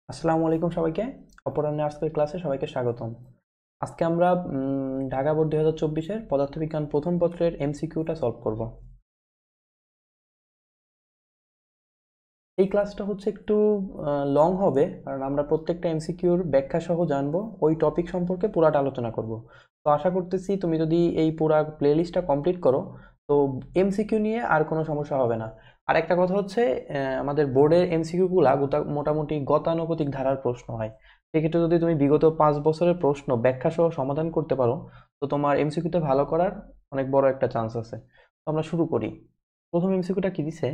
আসসালামু আলাইকুম সবাইকে। অপরাহ্নে আজকের ক্লাসে সবাইকে স্বাগতম। আজকে আমরা ঢাকা বোর্ড 2024-এর পদার্থবিজ্ঞান প্রথম পত্রের এমসিকিউটা সলভ করব। এই ক্লাসটা হচ্ছে একটু লং হবে, কারণ আমরা প্রত্যেকটা এমসিকিউর ব্যাখ্যা সহ জানবো, ওই টপিক সম্পর্কে পুরাটা আলোচনা করব। তো আশা করতেছি তুমি যদি এই পুরা প্লেলিস্টটা কমপ্লিট করো, তো এমসিকিউ নিয়ে আর কোনো সমস্যা হবে না। আর একটা কথা হচ্ছে, আমাদের বোর্ডের এমসিকিউগুলা মোটামুটি গতানুগতিক ধারার প্রশ্ন হয়। সেক্ষেত্রে যদি তুমি বিগত 5 বছরের প্রশ্ন ব্যাখ্যা সহ সমাধান করতে পারো, তো তোমার এমসিকিউতে ভালো করার অনেক বড় একটা চান্স আছে। তো আমরা শুরু করি। প্রথম এমসিকিউটা কি দিছে?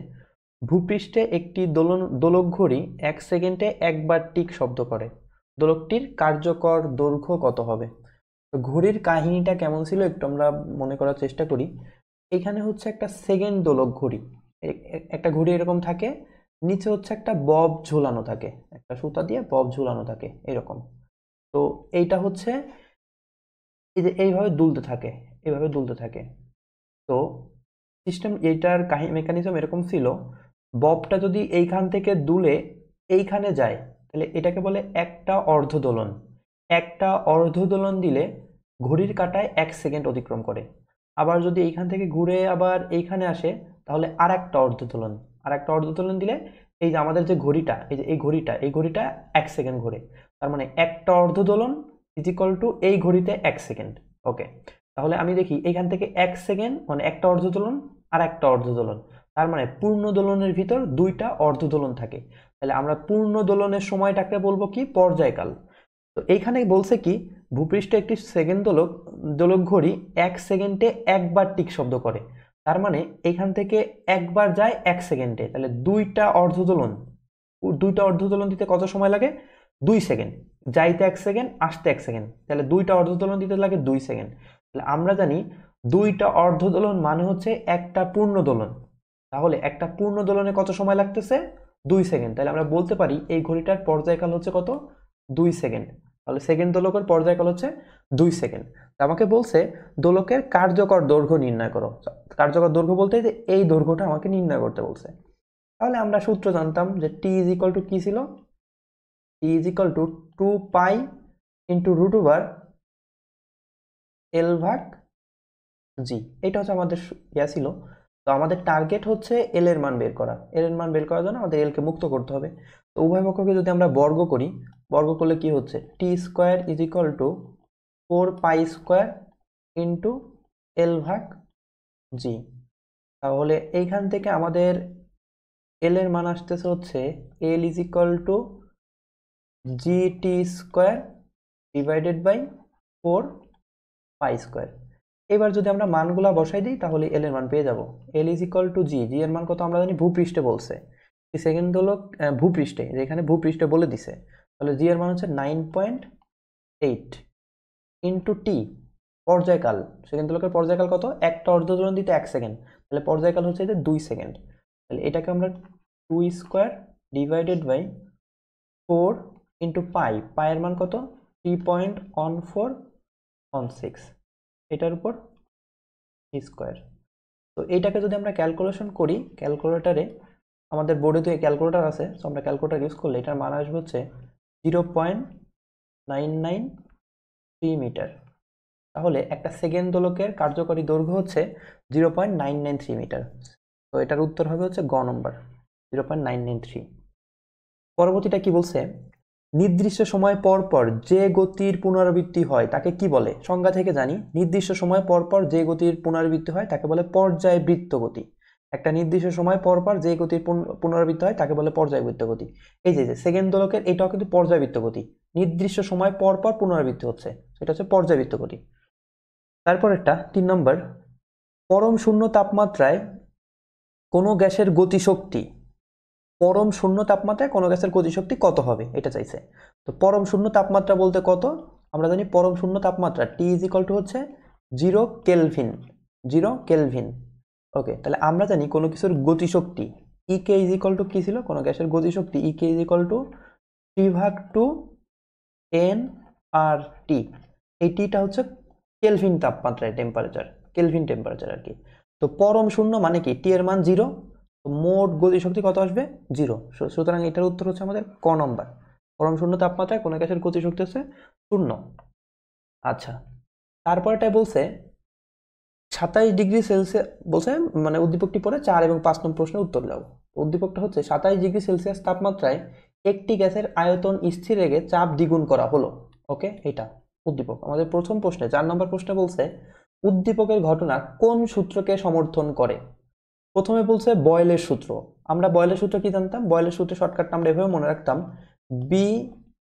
ভূপৃষ্ঠে একটি দোলক ঘড়ি 1 সেকেন্ডে একবার টিক শব্দ করে। দোলকটির কার্যকর দৈর্ঘ্য কত হবে? তো ঘড়ির কাহিনীটা কেমন ছিল একটু আমরা মনে করার চেষ্টা করি। এখানে হচ্ছে একটা সেকেন্ড দোলক ঘড়ি। একটা ঘড়ি এরকম থাকে, নিচে হচ্ছে একটা বব ঝুলানো থাকে, একটা সুতা দিয়ে বব ঝুলানো থাকে এরকম। তো এইটা হচ্ছে এই যে এইভাবে দুলতে থাকে, এইভাবে দুলতে থাকে। তো সিস্টেম এইটার কাহিনী মেকানিজম এরকম ছিল, ববটা যদি এইখান থেকে দুলে এইখানে যায়, তাহলে এটাকে বলে একটা অর্ধদোলন। একটা অর্ধদোলন দিলে ঘড়ির কাঁটায় 1 সেকেন্ড অতিক্রম করে। আবার যদি এইখান থেকে ঘুরে আবার এইখানে আসে, তাহলে আর একটা অর্ধদোলন। আর একটা অর্ধদোলন দিলে এই যে আমাদের যে ঘড়িটা, এই যে এই ঘড়িটা 1 সেকেন্ড ঘুরে। তার মানে একটা অর্ধদোলন ইজ ইকুয়াল টু এই ঘড়িতে 1 সেকেন্ড। ওকে, তাহলে আমি দেখি এখান থেকে 1 সেকেন্ড মানে একটা অর্ধদোলন আর একটা অর্ধদোলন, তার মানে পূর্ণ দোলনের ভিতর দুইটা অর্ধদোলন থাকে। তাহলে আমরা পূর্ণ দোলনের সময়টাকে বলবো কি? পর্যায়কাল। তো এইখানে বলছে কি, ভূপৃষ্ঠে একটি সেকেন্ড দোলক ঘড়ি 1 সেকেন্ডে একবার টিক শব্দ করে। তার মানে এখান থেকে একবার যায় 1 সেকেন্ডে, তাহলে দুইটা অর্ধদোলন দিতে কত সময় লাগে? 2 সেকেন্ড। যাইতে 1 সেকেন্ড, আসতে 1 সেকেন্ড, তাহলে দুইটা অর্ধদোলন দিতে লাগে 2 সেকেন্ড। তাহলে আমরা জানি দুইটা অর্ধদোলন মানে হচ্ছে একটা পূর্ণ দোলন। তাহলে একটা পূর্ণ দোলনে কত সময় লাগতেছে? 2 সেকেন্ড। তাহলে আমরা বলতে পারি এই ঘড়িটার পর্যায়কাল হচ্ছে কত? 2 সেকেন্ড। তাহলে সেকেন্ড দোলকের পর্যায়কাল হচ্ছে 2 সেকেন্ড। আমাকে বলছে দোলকের কার্যকর দৈর্ঘ্য নির্ণয় করো। কার্যকর দৈর্ঘ্য বলতে যে এই দৈর্ঘ্যটা আমাকে নির্ণয় করতে বলছে। তাহলে আমরা সূত্র জানতাম যে টি ইজ ইকুয়াল টু কি ছিল? T is equal to 2 pi into root over L ভাগ জি। এটা হচ্ছে আমাদের ছিল। তো আমাদের টার্গেট হচ্ছে এল এর মান বের করা। এল এর মান বের করার জন্য আমাদের এল কে মুক্ত করতে হবে। তো উভয় পক্ষকে যদি আমরা বর্গ করি, বর্গ করলে কি হচ্ছে? T square is equal to 4 pi square into L ভাগ জি। তাহলে এইখান থেকে আমাদের এল এর মান আসতেছে হচ্ছে L is equal to G T square divided by 4 pi square. এবার যদি আমরা মানগুলা বসাই দিই, তাহলে এল এর মান পেয়ে যাব। এল ইজ ইকুয়াল টু জি। জি এর মান কত আমরা জানি? ভূপৃষ্ঠে বলছে। সেকেন্ড হলো ভূপৃষ্ঠে, যেখানে ভূপৃষ্ঠে বলে দিছে। তাহলে জি এর মান হচ্ছে 9.8 ইন্টু টি, পর্যায়কাল। সেকেন্ড লোকের পর্যায়কাল কত? একটা অর্ধদোলন দিতে 1 সেকেন্ড, তাহলে পর্যায়কাল হচ্ছে যে 2 সেকেন্ড। তাহলে এটাকে আমরা 2 square divided by 4 into pi. পায়ের মান কত? 3.1416, এটার উপর স্কোয়ার। তো এইটাকে যদি আমরা ক্যালকুলেশন করি ক্যালকুলেটারে, আমাদের বোর্ডে তো ক্যালকুলেটার আছে, তো আমরা ক্যালকুলেটার ইউজ করলে এটার মান আসবে হচ্ছে 0.993 মিটার। তাহলে একটা সেকেন্ড দোলকের কার্যকরী দৈর্ঘ্য হচ্ছে 0.993 মিটার। তো এটার উত্তর হবে হচ্ছে গ নম্বর, 0.993। পরবর্তীটা কি বলছে? নির্দিষ্ট সময় পর পর যে গতির পুনরাবৃত্তি হয় তাকে কি বলে? সংজ্ঞা থেকে জানি, নির্দিষ্ট সময় পর পর যে গতির পুনরাবৃত্তি হয় তাকে বলে পর্যায়বৃত্ত গতি। একটা নির্দিষ্ট সময় পর পর যে গতির পুনরাবৃত্তি হয় তাকে বলে পর্যায়বৃত্ত গতি। এই যে সেকেন্ড দোলকের এটাও কিন্তু পর্যায়বৃত্ত গতি, নির্দিষ্ট সময় পর পর পুনরাবৃত্তি হচ্ছে, সেটা হচ্ছে পর্যায়বৃত্ত গতি। তারপর একটা 3 নম্বর, পরম শূন্য তাপমাত্রায় কোনো গ্যাসের গতিশক্তি, পরম শূন্য তাপমাত্রায় কোনো গ্যাসের গতিশক্তি কত হবে এটা চাইছে। তো পরম শূন্য তাপমাত্রা বলতে কত? আমরা জানি পরম শূন্য তাপমাত্রা টি ইজ ইকুয়াল টু হচ্ছে 0 কেলভিন। 0 কেলভিন। ওকে, তাহলে আমরা জানি কোনো কিছুর গতিশক্তি ই কে ইজ ইকুয়াল টু কি ছিল? কোনো গ্যাসের গতিশক্তি ই K is equal two 3/2 N আর টি। এই টিটা হচ্ছে কেলভিন তাপমাত্রায় টেম্পারেচার, কেলভিন টেম্পারেচার আর কি। তো পরম শূন্য মানে কি? টি এর মান 0, মোট গতিশক্তি কত আসবে? 0। সুতরাং এটার উত্তর হচ্ছে আমাদের ক নম্বর। পরম শূন্য তাপমাত্রায় কোন গ্যাসের গতিশক্তি হচ্ছে 0। আচ্ছা, তারপরটা বলছে 27°C বলছে, মানে উদ্দীপকটি পড়ে 4 এবং 5 নম্বর প্রশ্নের উত্তর দাও। উদ্দীপকটা হচ্ছে 27°C তাপমাত্রায় একটি গ্যাসের আয়তন স্থির রেখে চাপ দ্বিগুণ করা হলো। ওকে, এটা উদ্দীপক। আমাদের প্রথম প্রশ্নে 4 নম্বর প্রশ্নে বলছে উদ্দীপকের ঘটনা কোন সূত্রকে সমর্থন করে। প্রথমে বলছে বয়েলের সূত্র। আমরা বয়েলের সূত্র কি জানতাম? বয়েলের সূত্রে শর্টকাট আমরা এভাবে মনে রাখতাম, B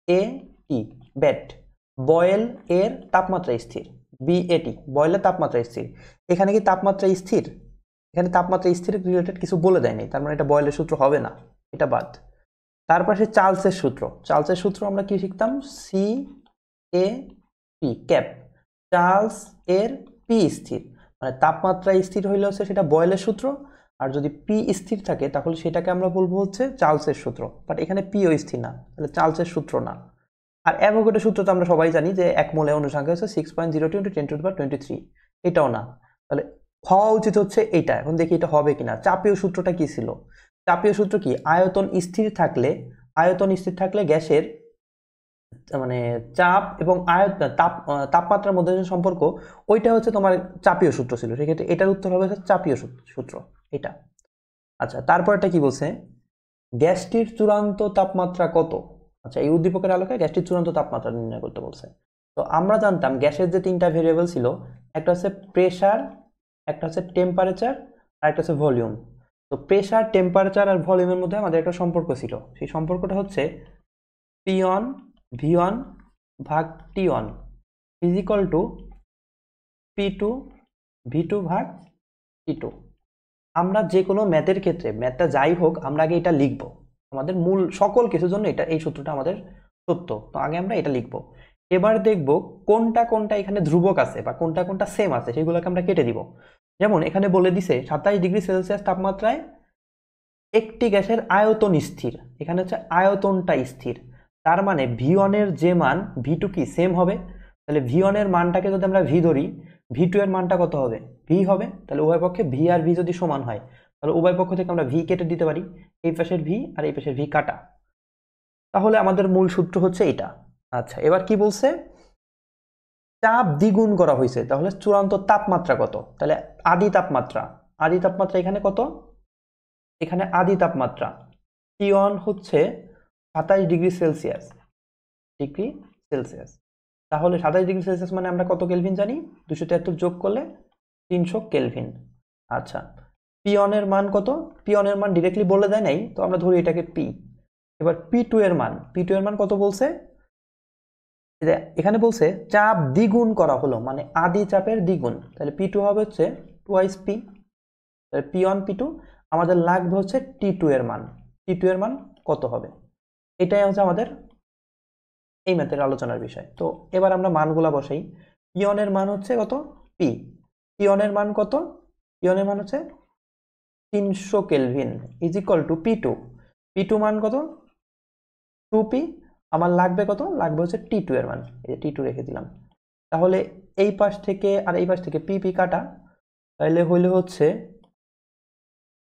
A T, bat, boil এর তাপমাত্রা স্থির। বিএটি, বয়েলের তাপমাত্রা স্থির। এখানে কি তাপমাত্রা স্থির? এখানে তাপমাত্রা স্থির রিলেটেড কিছু বলে দেয়নি, তার মানে এটা বয়েলের সূত্র হবে না, এটা বাদ। তার পাশে চার্লসের সূত্র। চার্লসের সূত্র আমরা কি শিখতাম? C A P, cap. Charles এর পি স্থির, মানে তাপমাত্রা স্থির হইলে হচ্ছে সেটা বয়েলের সূত্র, আর যদি পি স্থির থাকে তাহলে সেটাকে আমরা বলবো হচ্ছে চার্লসের সূত্র। বাট এখানে পিও স্থির না, তাহলে চার্লসের সূত্র না। আর অ্যাভোগাড্রোর সূত্র তো আমরা সবাই জানি যে 1 মোলে অনুসংখ্যা হচ্ছে 6.02 × 10⁻23, এটাও না। তাহলে হওয়া উচিত হচ্ছে এইটা। এখন দেখি এটা হবে কিনা। চাপীয় সূত্রটা কি ছিল? চাপীয় সূত্র কি? আয়তন স্থির থাকলে গ্যাসের মানে চাপ এবং তাপমাত্রার মধ্যে যে সম্পর্ক, ওইটা হচ্ছে তোমার চাপীয় সূত্র ছিল। সেক্ষেত্রে এটার উত্তর হবে চাপীয় সূত্র, এটা। আচ্ছা, তারপরটা কি বলছে? গ্যাসটির চূড়ান্ত তাপমাত্রা কত? আচ্ছা, এই উদ্দীপকের আলোকে গ্যাসটির চূড়ান্ত তাপমাত্রা নির্ণয় করতে বলছে। তো আমরা জানতাম গ্যাসের যে 3টা ভেরিয়েবল ছিল, একটা হচ্ছে প্রেসার, একটা হচ্ছে টেম্পারেচার, আর একটা হচ্ছে ভলিউম। তো প্রেসার, টেম্পারেচার আর ভলিউমের মধ্যে আমাদের একটা সম্পর্ক ছিল। সেই সম্পর্কটা হচ্ছে P1 V1 ভাগ T1 is equal two P2 V2 ভাগ T2। আমরা যে কোনো ম্যাথের ক্ষেত্রে, ম্যাথটা যাই হোক, আমরা আগে এটা লিখবো। আমাদের মূল সকল কিছুর জন্য এটা, এই সূত্রটা আমাদের সত্য। তো আগে আমরা এটা লিখবো। এবার দেখব কোনটা কোনটা এখানে ধ্রুবক আছে বা কোনটা কোনটা সেম আছে, সেগুলোকে আমরা কেটে দিব। যেমন এখানে বলে দিছে 27°C তাপমাত্রায় একটি গ্যাসের আয়তন স্থির। এখানে হচ্ছে আয়তনটা স্থির, তার মানে V1 এর যে মান V2 কি সেম হবে। তাহলে V1 এর মানটাকে যদি আমরা V ধরি, V2 এর মানটা কত হবে? V হবে। তাহলে উভয় পক্ষে V আর V যদি সমান হয়, তাহলে উভয় পক্ষ থেকে আমরা V কেটে দিতে পারি। এই পাশের V আর এই পাশের V কাটা। তাহলে আমাদের মূল সূত্র হচ্ছে এটা। আচ্ছা, এবার কি বলছে? চাপ দ্বিগুণ করা হয়েছে, তাহলে চূড়ান্ত তাপমাত্রা কত? তাহলে আদি তাপমাত্রা এখানে কত? এখানে আদি তাপমাত্রা T1 হচ্ছে 27°C। তাহলে 27°C মানে আমরা কত কেলভিন জানি? 273 যোগ করলে 300 কেলভিন। আচ্ছা, P1 এর মান কত? P1 এর মান ডিরেক্টলি বলে দেয় নাই, তো আমরা ধরি এটাকে P। এবার P2 এর মান কত বলছে? এখানে বলছে চাপ দ্বিগুণ করা হলো, মানে আদি চাপের দ্বিগুণ। তাহলে P2 হবে হচ্ছে টুয়াইস P। তাহলে P1 P2 আমাদের লাগবে হচ্ছে T2 এর মান। T2 এর মান কত হবে? এটাই হচ্ছে আমাদের এই ম্যাথের আলোচনার বিষয়। তো এবার আমরা মানগুলা বসাই। P1 এর মান হচ্ছে কত? P। P1 এর মান কত? P1 এর মান হচ্ছে 300 kelvin is equal two P2। P2 মান কত? 2P। আমার লাগবে কত? লাগবে হচ্ছে T2 এর মান। এই যে T2 রেখে দিলাম। তাহলে এই পাশ থেকে আর এই পাশ থেকে P কাটা, তাহলে হইলে হচ্ছে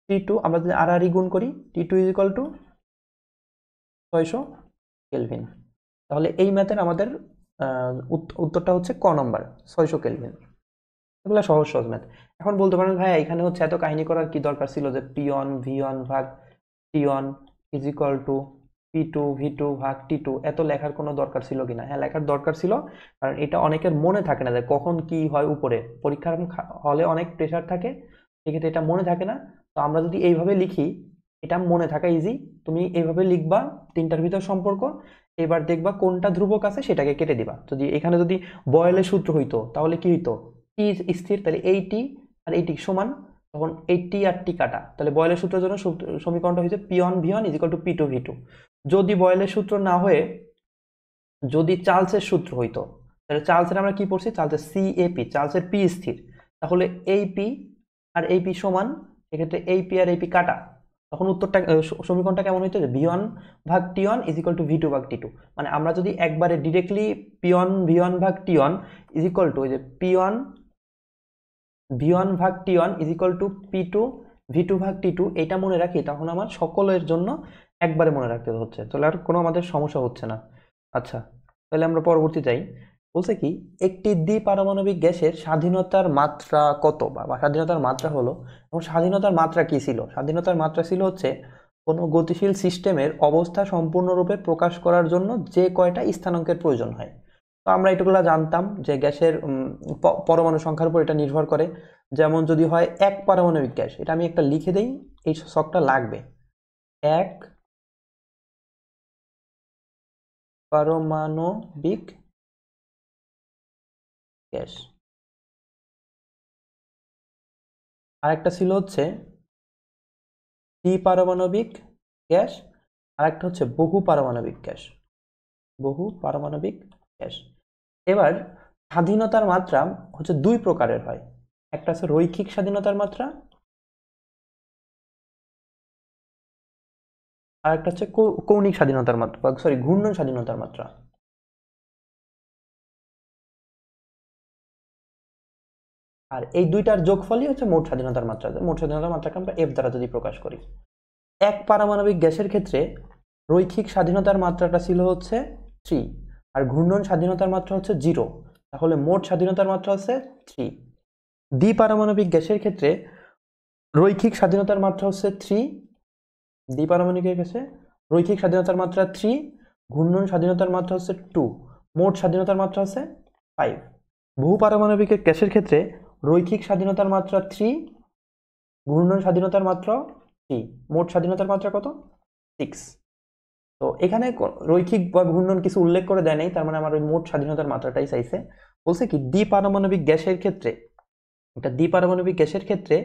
T2, আমরা যদি আর গুণ করি, T2 is equal two 600 kelvin. তাহলে এই ম্যাথের আমাদের উত্তরটা হচ্ছে ক নম্বর, 600 কেলভিন। এগুলো সহজ সহজ ম্যাথ। এখন বলতে পারেন ভাই এখানে হচ্ছে এত কাহিনী করার কি দরকার ছিল যে P1 V1 ভাগ T1 is equal two P2 V2 ভাগ T2, এত লেখার কোনো দরকার ছিল কিনা? হ্যাঁ, লেখার দরকার ছিল, কারণ এটা অনেকের মনে থাকে না যে কখন কি হয় উপরে। পরীক্ষার হলে অনেক প্রেশার থাকে, সেক্ষেত্রে এটা মনে থাকে না। তো আমরা যদি এইভাবে লিখি, এটা মনে থাকা ইজি। তুমি এইভাবে লিখবা 3টার ভিতর সম্পর্ক, এবার দেখবা কোনটা ধ্রুবক আছে সেটাকে কেটে দিবা। যদি এখানে যদি বয়েলের সূত্র হইতো তাহলে কি হইতো? টি স্থির, তাহলে এইটি আর এইটি সমান, তখন এইটি আর টি কাটা। তাহলে বয়েলের সূত্রের জন্য সমীকরণটা হয়েছে P1 V1 is equal two P2 V2। যদি বয়েলের সূত্র না হয়ে যদি চার্লসের সূত্র হইতো, তাহলে চার্লসের আমরা কি পড়ছি? চার্লসের CAP, চার্লসের P স্থির। তাহলে এই P আর এই P সমান, এক্ষেত্রে এই P আর এই P কাটা। তখন উত্তরটা, সমীকরণটা কেমন হইতো? V1 ভাগ T1 is equal two V2 ভাগ T2। মানে আমরা যদি একবারে ডিরেক্টলি P1 V1 ভাগ T1 ইজ ইকুয়াল টু এই যে P1 V1 ভাগ T1 is equal two P2 V2 ভাগ T2 এটা মনে রাখি, তখন আমার সকলের জন্য একবারে মনে রাখতে হচ্ছে, তাহলে আর কোনো আমাদের সমস্যা হচ্ছে না। আচ্ছা, তাহলে আমরা পরবর্তী যাই। বলছে কি, একটি দ্বিপারমাণবিক গ্যাসের স্বাধীনতার মাত্রা কত, বা স্বাধীনতার মাত্রা হলো, এবং স্বাধীনতার মাত্রা কি ছিল? স্বাধীনতার মাত্রা ছিল হচ্ছে কোনো গতিশীল সিস্টেমের অবস্থা সম্পূর্ণরূপে প্রকাশ করার জন্য যে কয়টা স্থানাঙ্কের প্রয়োজন হয়। তো আমরা এটুকুলা জানতাম যে গ্যাসের পরমাণু সংখ্যার উপর এটা নির্ভর করে। যেমন যদি হয় এক পারমাণবিক গ্যাস, এটা আমি একটা লিখে দেই, এই শখটা লাগবে। এক পারমাণবিক গ্যাস। আরেকটা ছিল হচ্ছে দ্বিপারমাণবিক গ্যাস, আরেকটা হচ্ছে বহু পারমাণবিক গ্যাস। বহু পারমাণবিক গ্যাস। এবার স্বাধীনতার মাত্রা হচ্ছে দুই প্রকারের হয়। একটা আছে রৈখিক স্বাধীনতার মাত্রা, আর একটা হচ্ছে কৌণিক স্বাধীনতার মাত্রা, সরি ঘূর্ণন স্বাধীনতার মাত্রা। আর এই দুইটার যোগফলই হচ্ছে মোট স্বাধীনতার মাত্রা। মোট স্বাধীনতার মাত্রাকে আমরা এফ দ্বারা যদি প্রকাশ করি, এক পারমাণবিক গ্যাসের ক্ষেত্রে রৈখিক স্বাধীনতার মাত্রাটা ছিল হচ্ছে 3, আর ঘূর্ণন স্বাধীনতার মাত্রা হচ্ছে 0। তাহলে মোট স্বাধীনতার মাত্রা হচ্ছে 3। দ্বিপারমাণবিক গ্যাসের ক্ষেত্রে রৈখিক স্বাধীনতার মাত্রা হচ্ছে 3, দ্বিপারমাণবিক গ্যাসে রৈখিক স্বাধীনতার মাত্রা 3, ঘূর্ণন স্বাধীনতার মাত্রা হচ্ছে 2, মোট স্বাধীনতার মাত্রা হচ্ছে 5। বহু পারমাণবিক গ্যাসের ক্ষেত্রে রৈখিক স্বাধীনতার মাত্রা 3, ঘূর্ণন স্বাধীনতার মাত্রা 3, মোট স্বাধীনতার মাত্রা কত? 6। তো এখানে রৈখিক বা ঘূর্ণন কিছু উল্লেখ করে দেয় নাই, তার মানে আমার ওই মোট স্বাধীনতার মাত্রাটাই চাইছে। বলছে কি, দ্বিপারমাণবিক গ্যাসের ক্ষেত্রে, এটা দ্বিপারমাণবিক গ্যাসের ক্ষেত্রে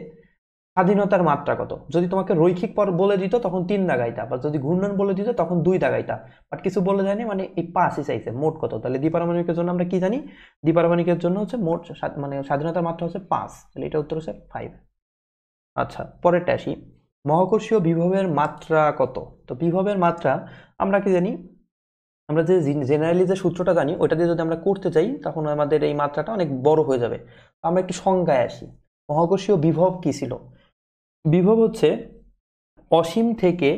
স্বাধীনতার মাত্রা কত? যদি তোমাকে রৈখিক বলে দিত তখন 3 দাগাইতা, বা যদি ঘূর্ণন বলে দিত তখন 2 দাগাইতা, বাট কিছু বলে যায়নি, মানে এই 5ই চাইছে। মোট কত? তাহলে দ্বিপারমাণবিকের জন্য আমরা কি জানি? দ্বিপারমাণবিকের জন্য হচ্ছে মোট মানে স্বাধীনতার মাত্রা হচ্ছে 5, তাহলে এটা উত্তর হচ্ছে 5। আচ্ছা, পরেরটা আসি, মহাকর্ষীয় বিভবের মাত্রা কত? তো বিভবের মাত্রা আমরা কি জানি? আমরা যে জেনারেলি যে সূত্রটা জানি ওইটা দিয়ে যদি আমরা করতে চাই তখন আমাদের এই মাত্রাটা অনেক বড় হয়ে যাবে। আমরা একটু সংজ্ঞায় আসি। মহাকর্ষীয় বিভব কি ছিল? বিভব হচ্ছে অসীম থেকে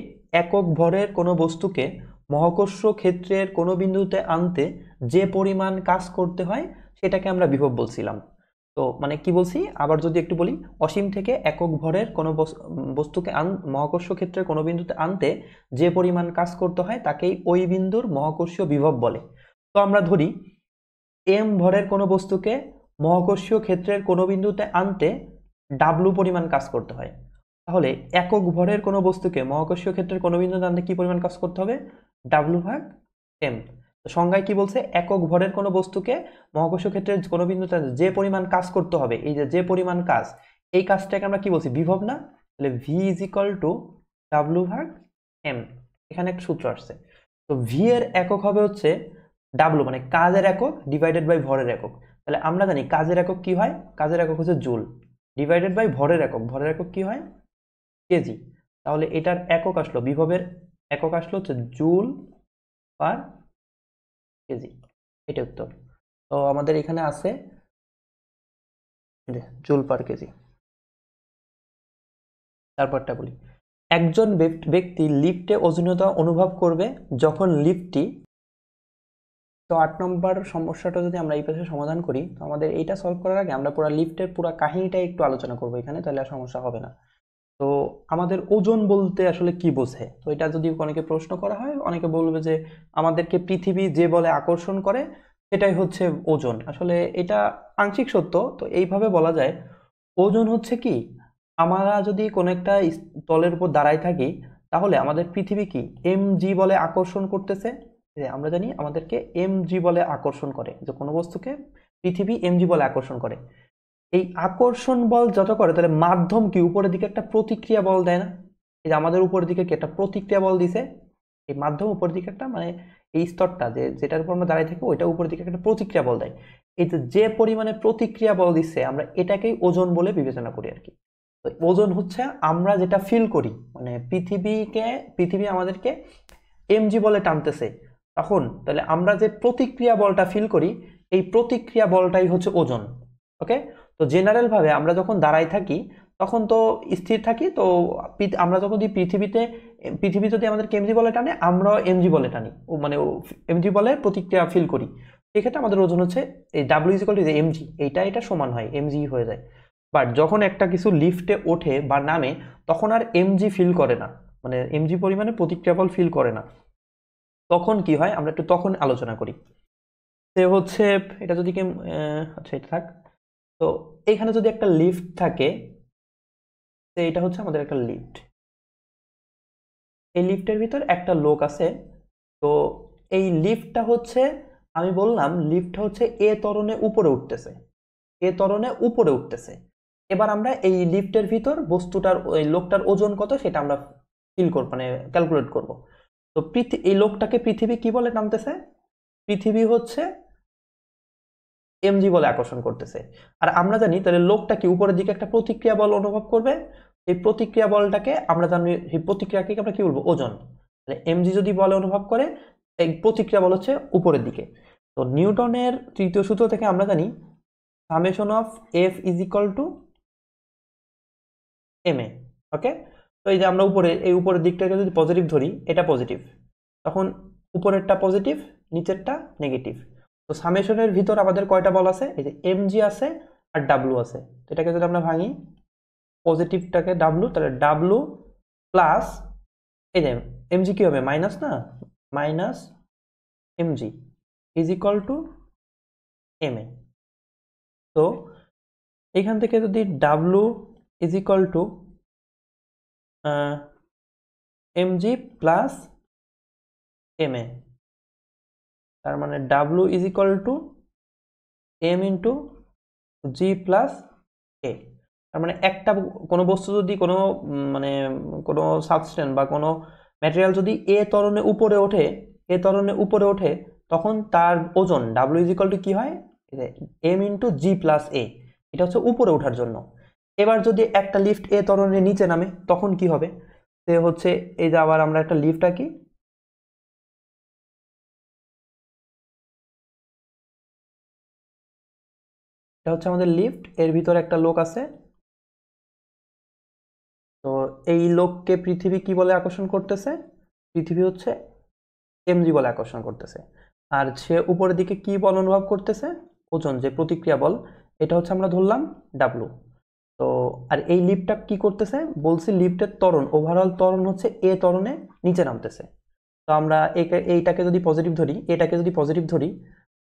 একক ভরের কোনো বস্তুকে মহাকর্ষ ক্ষেত্রের কোনো বিন্দুতে আনতে যে পরিমাণ কাজ করতে হয় সেটাকে আমরা বিভব বলছিলাম। তো মানে কি বলছি, আবার যদি একটু বলি, অসীম থেকে একক ভরের কোনো বস্তুকে মহাকর্ষ ক্ষেত্রের কোনো বিন্দুতে আনতে যে পরিমাণ কাজ করতে হয় তাকেই ওই বিন্দুর মহাকর্ষীয় বিভব বলে। তো আমরা ধরি এম ভরের কোনো বস্তুকে মহাকর্ষীয় ক্ষেত্রের কোনো বিন্দুতে আনতে ডাব্লু পরিমাণ কাজ করতে হয়, তাহলে একক ভরের কোনো বস্তুকে মহাকর্ষীয় ক্ষেত্রের কোনো বিন্দুতে আনতে কি পরিমাণ কাজ করতে হবে? ডাব্লু ভাগ এম। সংজ্ঞায় কি বলছে? একক ভরের কোনো বস্তুকে মহাকর্ষীয় ক্ষেত্রের কোনো বিন্দুতে যে পরিমাণ কাজ করতে হবে, এই যে পরিমাণ কাজ, এই কাজটাকে আমরা কি বলছি? বিভব না? তাহলে V is equal to W ভাগ এম। এখানে একটা সূত্র আসছে। তো ভি এর একক হবে হচ্ছে ডাব্লু, মানে কাজের একক ডিভাইডেড বাই ভরের একক। তাহলে আমরা জানি কাজের একক কি হয়? কাজের একক হচ্ছে জুল, ডিভাইডেড বাই ভরের একক, ভরের একক কি হয়? কেজি। তাহলে এটার একক আসলো, বিভবের একক আসলো হচ্ছে জুল পার কেজি। এটা উত্তর। তো আমাদের এখানে আছে জুল পার কেজি। তারপরটা বলি, একজন ব্যক্তি লিফটে ওজনীয়তা অনুভব করবে যখন লিফটটি, তো 8 নম্বর সমস্যাটা যদি আমরা এই পাশে সমাধান করি, তো আমাদের এইটা সলভ করার আগে আমরা পুরো লিফটের পুরো কাহিনীটা একটু আলোচনা করবো এখানে, তাহলে আর সমস্যা হবে না। তো আমাদের ওজন বলতে আসলে কি বোঝে? তো এটা যদি অনেকে প্রশ্ন করা হয়, অনেকে বলবে যে আমাদেরকে পৃথিবী যে বলে আকর্ষণ করে সেটাই হচ্ছে ওজন। আসলে এটা আংশিক সত্য। তো এইভাবে বলা যায়, ওজন হচ্ছে কি, আমরা যদি কোনো একটা তলের উপর দাঁড়ায় থাকি তাহলে আমাদের পৃথিবী কি এম জি বলে আকর্ষণ করতেছে। আমরা জানি আমাদেরকে এম জি বলে আকর্ষণ করে, যে কোনো বস্তুকে পৃথিবী এম জি বলে আকর্ষণ করে। এই আকর্ষণ বল যত করে, তাহলে মাধ্যম কি উপরের দিকে একটা প্রতিক্রিয়া বল দেয় না? এই যে আমাদের উপরের দিকে কি একটা প্রতিক্রিয়া বল দিছে, এই মাধ্যম উপরের দিকে একটা, মানে এই স্তরটা যেটার উপর আমরা দাঁড়িয়ে থাকি ওইটা উপরের দিকে একটা প্রতিক্রিয়া বল দেয়। এই যে পরিমাণে প্রতিক্রিয়া বল দিচ্ছে আমরা এটাকেই ওজন বলে বিবেচনা করি আর কি। তো ওজন হচ্ছে আমরা যেটা ফিল করি, মানে পৃথিবী আমাদেরকে এমজি বলে টানতেছে, তখন তাহলে আমরা যে প্রতিক্রিয়া বলটা ফিল করি এই প্রতিক্রিয়া বলটাই হচ্ছে ওজন। ওকে। তো জেনারেল ভাবে আমরা যখন দাঁড়ায় থাকি তখন তো স্থির থাকি। তো আমরা যখন পৃথিবী যদি আমাদের এমজি বলে টানে, আমরাও এমজি বলে টানি, ও মানে এমজি বলে প্রতিক্রিয়া ফিল করি। সেক্ষেত্রে আমাদের ওজন হচ্ছে এই W is equal to MG, এটা সমান হয়, এমজি হয়ে যায়। বাট যখন একটা কিছু লিফটে ওঠে বা নামে, তখন আর এমজি ফিল করে না, মানে এমজি পরিমাণে প্রতিক্রিয়া বল ফিল করে না। তখন কি হয় আমরা একটু তখন আলোচনা করি। সে হচ্ছে এটা যদি আচ্ছা এটা থাক। তো এখানে যদি একটা লিফট থাকে, তো এটা হচ্ছে আমাদের একটা লিফট। এই লিফটের ভিতর একটা লোক আছে। তো এই লিফটটা হচ্ছে, আমি বললাম লিফটটা হচ্ছে এ ত্বরণে উপরে উঠতেছে, এ ত্বরণে উপরে উঠতেছে। এবার আমরা এই লিফটের ভিতর বস্তুটার, ওই লোকটার ওজন কত সেটা আমরা ফিল করব, মানে ক্যালকুলেট করব। তো এই লোকটাকে পৃথিবী কি বলে টানতেছে? পৃথিবী হচ্ছে এমজি বলে আকর্ষণ করতেছে। আর আমরা জানি তাহলে লোকটা কি উপরের দিকে একটা প্রতিক্রিয়া বল অনুভব করবে। এই প্রতিক্রিয়া বলটাকে আমরা জানি, এই প্রতিক্রিয়াকে আমরা কি বলবো? ওজন। তাহলে এমজি যদি বলে অনুভব করে, এই প্রতিক্রিয়া বল হচ্ছে উপরের দিকে। তো নিউটনের তৃতীয় সূত্র থেকে আমরা জানি summation of F is equal to M A. Okay, তো এই যে আমরা এই উপরের দিকটাকে যদি পজিটিভ ধরি, এটা পজিটিভ, তখন উপরেরটা পজিটিভ, নিচেরটা নেগেটিভ। তো সামেশনের ভিতর আমাদের কয়টা বল আছে? এই যে এমজি আছে আর ডাব্লু আছে। তো এটাকে যদি আমরা ভাঙি, পজিটিভটাকে ডাব্লু, তাহলে ডাব্লু প্লাস এই যে এমজি কি হবে? মাইনাস না, minus MG is equal to M A. তো এখান থেকে যদি W is equal to MG plus M A, তার মানে W is equal to M into G plus A. তার মানে একটা কোনো বস্তু যদি কোনো মানে কোনো সাবস্টেন্স বা কোনো ম্যাটেরিয়াল যদি এ ত্বরণে উপরে ওঠে, এ ত্বরণে উপরে ওঠে, তখন তার ওজন ডাব্লিউ ইজ ইকুয়াল টু কি হয়? এম ইন্টু জি প্লাস এ। এটা হচ্ছে উপরে ওঠার জন্য। এবার যদি একটা লিফট এ ত্বরণের নিচে নামে, তখন কি হবে? সে হচ্ছে এই যে আবার আমরা একটা লিফট আঁকি। এটা হচ্ছে আমাদের লিফট, এর ভিতরে একটা লোক আছে। তো এই লোককে পৃথিবী কি বলে আকর্ষণ করতেছে? পৃথিবী হচ্ছে এমজি বলে আকর্ষণ করতেছে। আর সে উপরের দিকে কি বল অনুভব করতেছে? ওজন, যে প্রতিক্রিয়া বল, এটা হচ্ছে আমরা ধরলাম ডাব্লু। তো আর এই লিফটটা কি করতেছে? বলছি লিফটের ত্বরণ, ওভারঅল ত্বরণ হচ্ছে এ ত্বরণে নিচে নামতেছে। তো আমরা এইটাকে যদি পজিটিভ ধরি, এটাকে যদি পজিটিভ ধরি,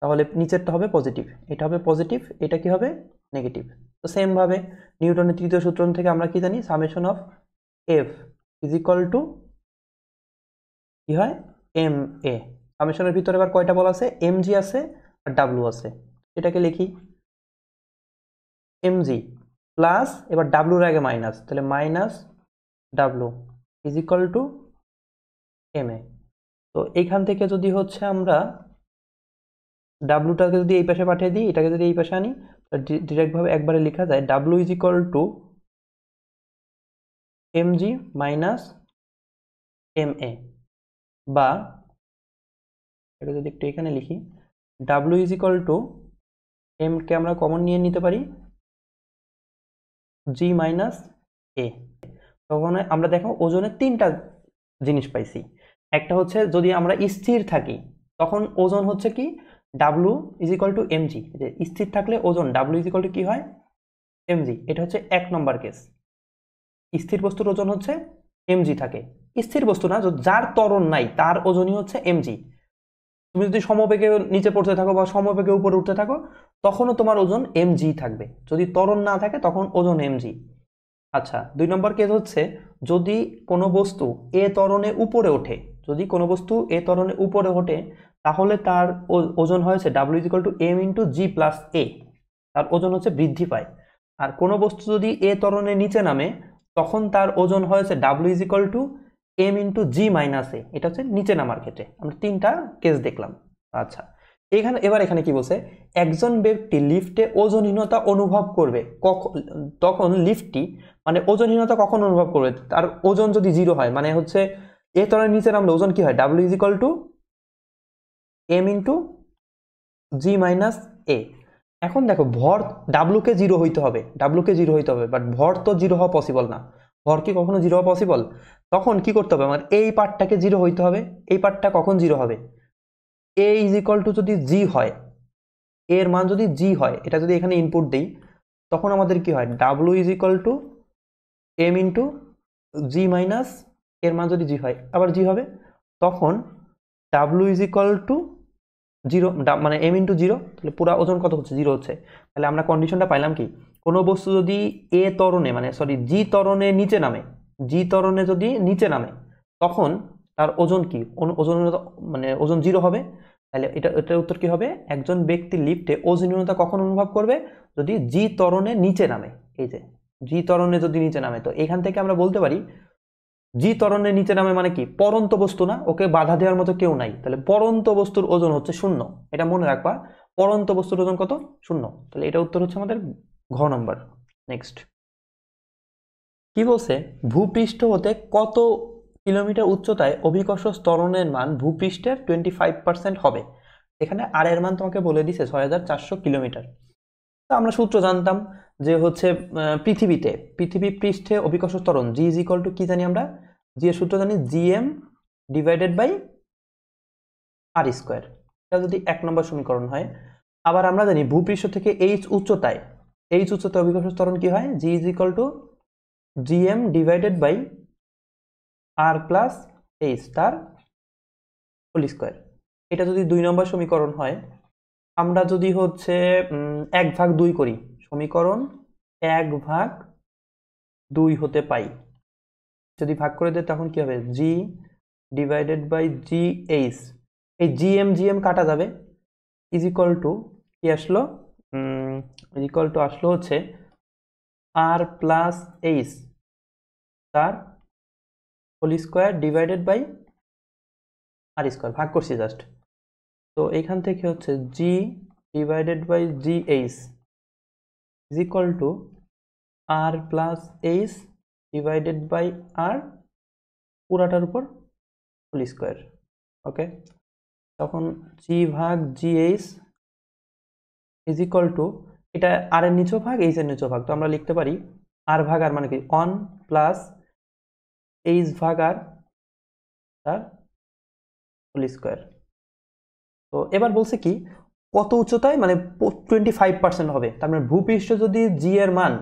তাহলে নিচেরটা হবে পজিটিভ, এটা হবে পজিটিভ, এটা কি হবে? নেগেটিভ। তো সেম ভাবে নিউটনের তৃতীয় সূত্র থেকে আমরা কি জানি? Summation of F is equal to কি হয়? M A. সামেশনের ভিতরে এবার কয়টা বল আছে? এমজি আছে আর ডাব্লু আছে। এটাকে লিখি এমজি প্লাস, এবার ডাব্লুর আগে মাইনাস, তাহলে minus W is equal to M A. তো এইখান থেকে যদি হচ্ছে আমরা ডাব্লুটাকে যদি এই পাশে পাঠিয়ে দিই, এটাকে যদি এই পাশে আনি, ডিরেক্টভাবে একবারে লেখা যায় W is equal to MG minus M A, বা এটা যদি একটু এখানে লিখি, W is equal to M কে আমরা কমন নিয়ে নিতে পারি, জি মাইনাস এ। তখন আমরা দেখো ওজনের তিনটা জিনিস পাইছি। একটা হচ্ছে যদি আমরা স্থির থাকি, তখন ওজন হচ্ছে কি? W is equal to MG. স্থির থাকলে ওজন ডাব্লু ইজ ইকুয়াল টু কি হয়? এমজি। এটা হচ্ছে এক নম্বর কেস। স্থির বস্তুর ওজন হচ্ছে এমজি থাকে। স্থির বস্তু না, যার ত্বরণ নাই তার ওজনই হচ্ছে এমজি। তুমি যদি সমবেগে নিচে পড়তে থাকো বা সমবেগে উপরে উঠতে থাকো, তখনও তোমার ওজন এমজি থাকবে। যদি ত্বরণ না থাকে তখন ওজন এমজি। আচ্ছা, দুই নম্বর কেস হচ্ছে যদি কোনো বস্তু এ ত্বরণে উপরে ওঠে, যদি কোনো বস্তু এ ত্বরণে উপরে ওঠে, তাহলে তার ওজন হয়েছে W is equal to M into G plus A, তার ওজন হচ্ছে বৃদ্ধি পায়। আর কোনো বস্তু যদি এ ত্বরণে নিচে নামে, তখন তার ওজন হয়েছে W is equal to M into G minus A. এটা হচ্ছে নিচে নামার ক্ষেত্রে আমরা তিনটা কেস দেখলাম। আচ্ছা, এখানে কি বলছে? একজন ব্যক্তি লিফটে ওজনহীনতা অনুভব করবে তখন লিফটটি মানে ওজনহীনতা কখন অনুভব করবে? তার ওজন যদি জিরো হয়, মানে হচ্ছে এ ত্বরণের নিচে নামলে ওজন কি হয়? W is equal to M into G minus A. এখন দেখো ভর ডাব্লুকে জিরো হইতে হবে, বাট ভর তো জিরো হওয়া পসিবল না। ভর কি কখনো জিরো হওয়া পসিবল? তখন কি করতে হবে, আমার এই পার্টটাকে জিরো হইতে হবে। এই পার্টটা কখন জিরো হবে? এ ইজ ইকুয়াল টু যদি জি হয়, এর মান যদি জি হয়, এটা যদি এখানে ইনপুট দিই, তখন আমাদের কি হয়, W is equal to M into G minus, এর মান যদি জি হয়, আবার জি হবে, তখন W is equal to zero, মানে এম ইন্টু জিরো, তাহলে পুরো ওজন কত হচ্ছে, জিরো হচ্ছে। তাহলে আমরা কন্ডিশনটা পাইলাম কি, কোনো বস্তু যদি এ ত্বরণে মানে সরি জি ত্বরণে নিচে নামে, জি ত্বরণে যদি নিচে নামে, তখন তার ওজন কি, ওজন মানে ওজন জিরো হবে। তাহলে এটার উত্তর কি হবে, একজন ব্যক্তি লিফটে ওজনীয়তা কখন অনুভব করবে, যদি জি ত্বরণে নিচে নামে। এই যে জি ত্বরণে যদি নিচে নামে, তো এখান থেকে আমরা বলতে পারি জি ত্বরণের নিচে নামে মানে কি, পরন্ত বস্তু না, ওকে বাধা দেওয়ার মতো কেউ নাই, তাহলে পরন্ত বস্তুর ওজন হচ্ছে শূন্য। এটা মনে রাখবা, পরন্ত বস্তুর ওজন কত, শূন্য। তাহলে এটা উত্তর হচ্ছে আমাদের ঘ নম্বর। নেক্সট কি বলছে, ভূপৃষ্ঠ হতে কত কিলোমিটার উচ্চতায় অভিকর্ষ ত্বরণের মান ভূপৃষ্ঠের 25% হবে। এখানে আর এর মান তোমাকে বলে দিছে 6400 কিলোমিটার। তো আমরা সূত্র জানতাম যে হচ্ছে পৃথিবী পৃষ্ঠে অভিকর্ষ ত্বরণ জি ইজ ইকুয়াল টু কি জানি আমরা, জি এর সূত্র জানি GM divided by R square. এটা যদি 1 নম্বর সমীকরণ হয়। আবার আমরা জানি ভূপৃষ্ঠ থেকে এইচ উচ্চতায় অভিকর্ষ ত্বরণ কি হয়, G is equal to GM divided by R plus H তার হোল স্কোয়ার। এটা যদি 2 নম্বর সমীকরণ হয়, আমরা যদি হচ্ছে 1/2 করি, সমীকরণ 1/2 হতে পাই, যদি ভাগ করে দেয় তখন কি হবে, G divided by G H, এই জিএম কাটা যাবে, ইজ ইকুয়াল টু কি আসলো, আসলো হচ্ছে আর প্লাস এইচ তার whole square divided by R square, ভাগ করছি জাস্ট। তো এখান থেকে হচ্ছে G divided by G H is equal to R plus H divided by R পুরাটার উপর হোল স্কোয়ার। ওকে, তখন জি ভাগ G H is equal to, এটা আর এর নিচেও ভাগ এইচ এর নিচেও ভাগ, তো আমরা লিখতে পারি আর ভাগ আর মানে কি 1 প্লাস এইচ ভাগ আর তার হোল স্কোয়ার। তো এবার বলছে কি, কত উচ্চতায়, মানে 25% হবে। তার মানে ভূপৃষ্ঠ যদি জি এর মান,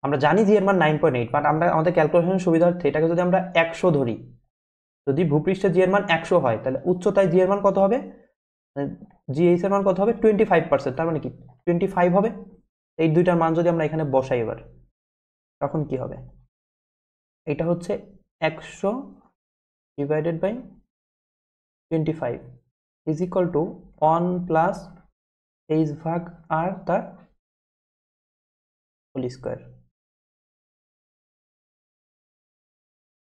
আমরা জানি জি এর মান 9.8, বাট আমরা আমাদের ক্যালকুলেশনের সুবিধার্থে এটাকে যদি আমরা 100 ধরি, যদি ভূপৃষ্ঠে জি এর মান 100 হয়, তাহলে উচ্চতায় জি এর মান কত হবে, জি এইচ এর মান কত হবে, 25%, তার মানে কি 25 হবে। এই দুইটার মান যদি আমরা এখানে বসাই এবার, তখন কি হবে, এটা হচ্ছে 100 divided by 25 is equal to 1 plus H ভাগ আর তার হোল স্কোয়ার।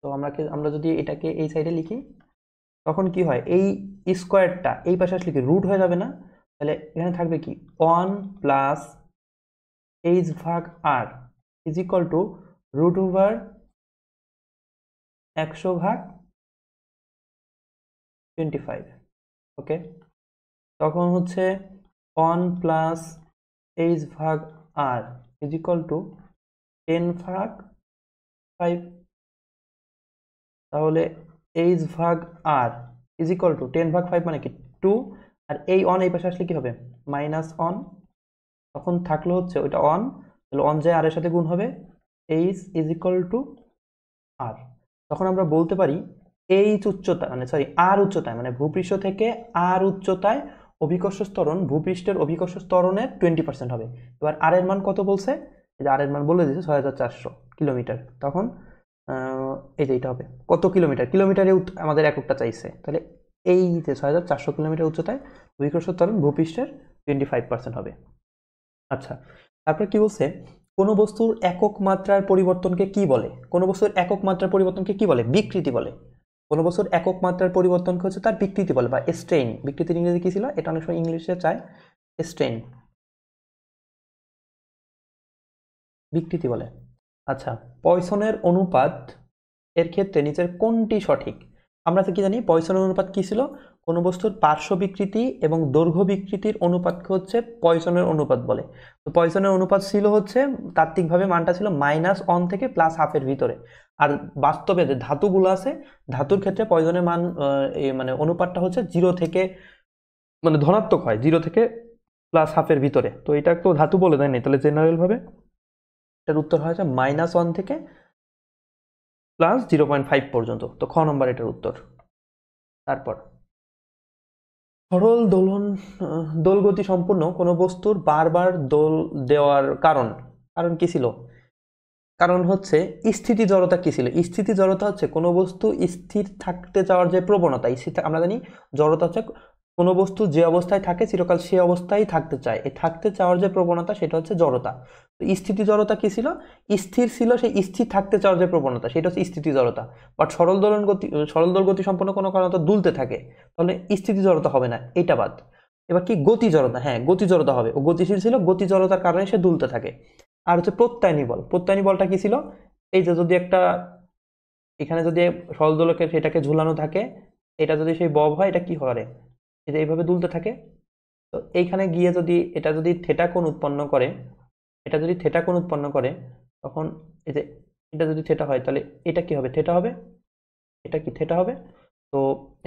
তো আমরা যদি এটাকে এই সাইডে লিখি, তখন কি হয়, এই স্কোয়ারটা এই পাশে আসলে কি রুট হয়ে যাবে না, তাহলে এখানে থাকবে কি 1 প্লাস এইচ ভাগ R is equal to root over 100 ভাগ 25। ওকে, তখন হচ্ছে 1 প্লাস এইচ ভাগ আর ইজ ইকুয়াল টু 10 ভাগ 5। তাহলে এইচ ভাগ আর ইজ ইকুয়াল টু 10 ভাগ 5 মানে কি 2, আর এই 1 এই পাশে আসলে কি হবে, -1, তখন থাকলো হচ্ছে ওইটা 1, তাহলে 1 যায় আর এর সাথে গুণ হবে, এইচ ইজ ইকুয়াল টু আর। তখন আমরা বলতে পারি এইচ উচ্চতা মানে সরি আর উচ্চতায়, মানে ভূপৃষ্ঠ থেকে আর উচ্চতায় অভিকর্ষ ত্বরণ ভূপৃষ্ঠের অভিকর্ষ ত্বরণের 20% হবে। এবার আর এর মান কত বলছে, এই যে আর এর মান বলে দিয়েছে 6400 কিলোমিটার। তখন এই যে এটা হবে কত কিলোমিটার, কিলোমিটারে আমাদের এককটা চাইছে, তাহলে এই যে 6400 কিলোমিটার উচ্চতায় অভিকর্ষ ত্বরণ ভূপৃষ্ঠের 25% হবে। আচ্ছা, তারপর কি বলছে, কোনো বস্তুর একক মাত্রার পরিবর্তনকে কি বলে, কোনো বস্তুর একক মাত্রার পরিবর্তনকে কি বলে, বিকৃতি বলে। কোনো বস্তুর একক মাত্রার পরিবর্তনকে হচ্ছে তার বিকৃতি বলে, বা স্ট্রেইন। বিকৃতির ইংরেজি কি ছিল, এটা অনেক সময় ইংলিশে চায় স্ট্রেইন, বিকৃতি বলে। আচ্ছা, পয়সনের অনুপাত এর ক্ষেত্রে নিচের কোনটি সঠিক। আমরা তো কি জানি পয়সনের অনুপাত কি ছিল, কোনো বস্তুর পার্শ্ব বিকৃতি এবং দৈর্ঘ্য বিকৃতির অনুপাতকে হচ্ছে পয়সনের অনুপাত বলে। তো পয়সনের অনুপাত ছিল হচ্ছে তাত্ত্বিকভাবে মানটা ছিল -1 থেকে +1/2 ভিতরে। আর বাস্তবে যে ধাতুগুলো আছে ধাতুর ক্ষেত্রে পয়সনের মান মানে অনুপাতটা হচ্ছে 0 থেকে মানে ধনাত্মক হয়, 0 থেকে +1/2 ভিতরে। তো এটা তো ধাতু বলে দেয় নাই, তাহলে জেনারেল ভাবে এটার উত্তর হয়েছে -1 থেকে +0.5 পর্যন্ত। তো খ নম্বর এটার উত্তর। তারপর সরল দোলগতি সম্পূর্ণ কোনো বস্তুর বারবার দোল দেওয়ার কারণ কারণ কি ছিল? কারণ হচ্ছে স্থিতি জড়তা কি ছিল? স্থিতি জড়তা হচ্ছে কোনো বস্তু স্থির থাকতে চাওয়ার যে প্রবণতা, আমরা জানি জড়তা হচ্ছে কোনো বস্তু যে অবস্থায় থাকে চিরকাল সে অবস্থায় থাকতে চায়, এই থাকতে চাওয়ার যে প্রবণতা সেটা হচ্ছে জড়তা। তো স্থিতি জড়তা কি ছিল? স্থির ছিল সেই স্থির থাকতে চাওয়ার যে প্রবণতা সেটা হচ্ছে স্থিতি জড়তা। বাট সরল দোল গতি সম্পন্ন কোনো কারণে তো দুলতে থাকে, তাহলে স্থিতি জড়তা হবে না, এটা বাদ। এবার কি গতি জড়তা? হ্যাঁ, গতি জড়তা হবে, ও গতিশীল ছিল, গতি জড়তার কারণে সে দুলতে থাকে। আর হচ্ছে প্রত্যায়নী বল। প্রত্যায়নী বলটা কি ছিল? এই যে যদি একটা এখানে যদি সরল দোলকের সেটাকে ঝুলানো থাকে, এটা যদি সেই বব হয়, এটা কি করে? এই যে এইভাবে দুলতে থাকে। তো এইখানে গিয়ে যদি এটা যদি থেটা কোণ উৎপন্ন করে, এটা যদি থেটা কোণ উৎপন্ন করে, তখন এই যে এটা যদি থেটা হয় তাহলে এটা কি হবে? থেটা হবে। এটা কি থেটা হবে। তো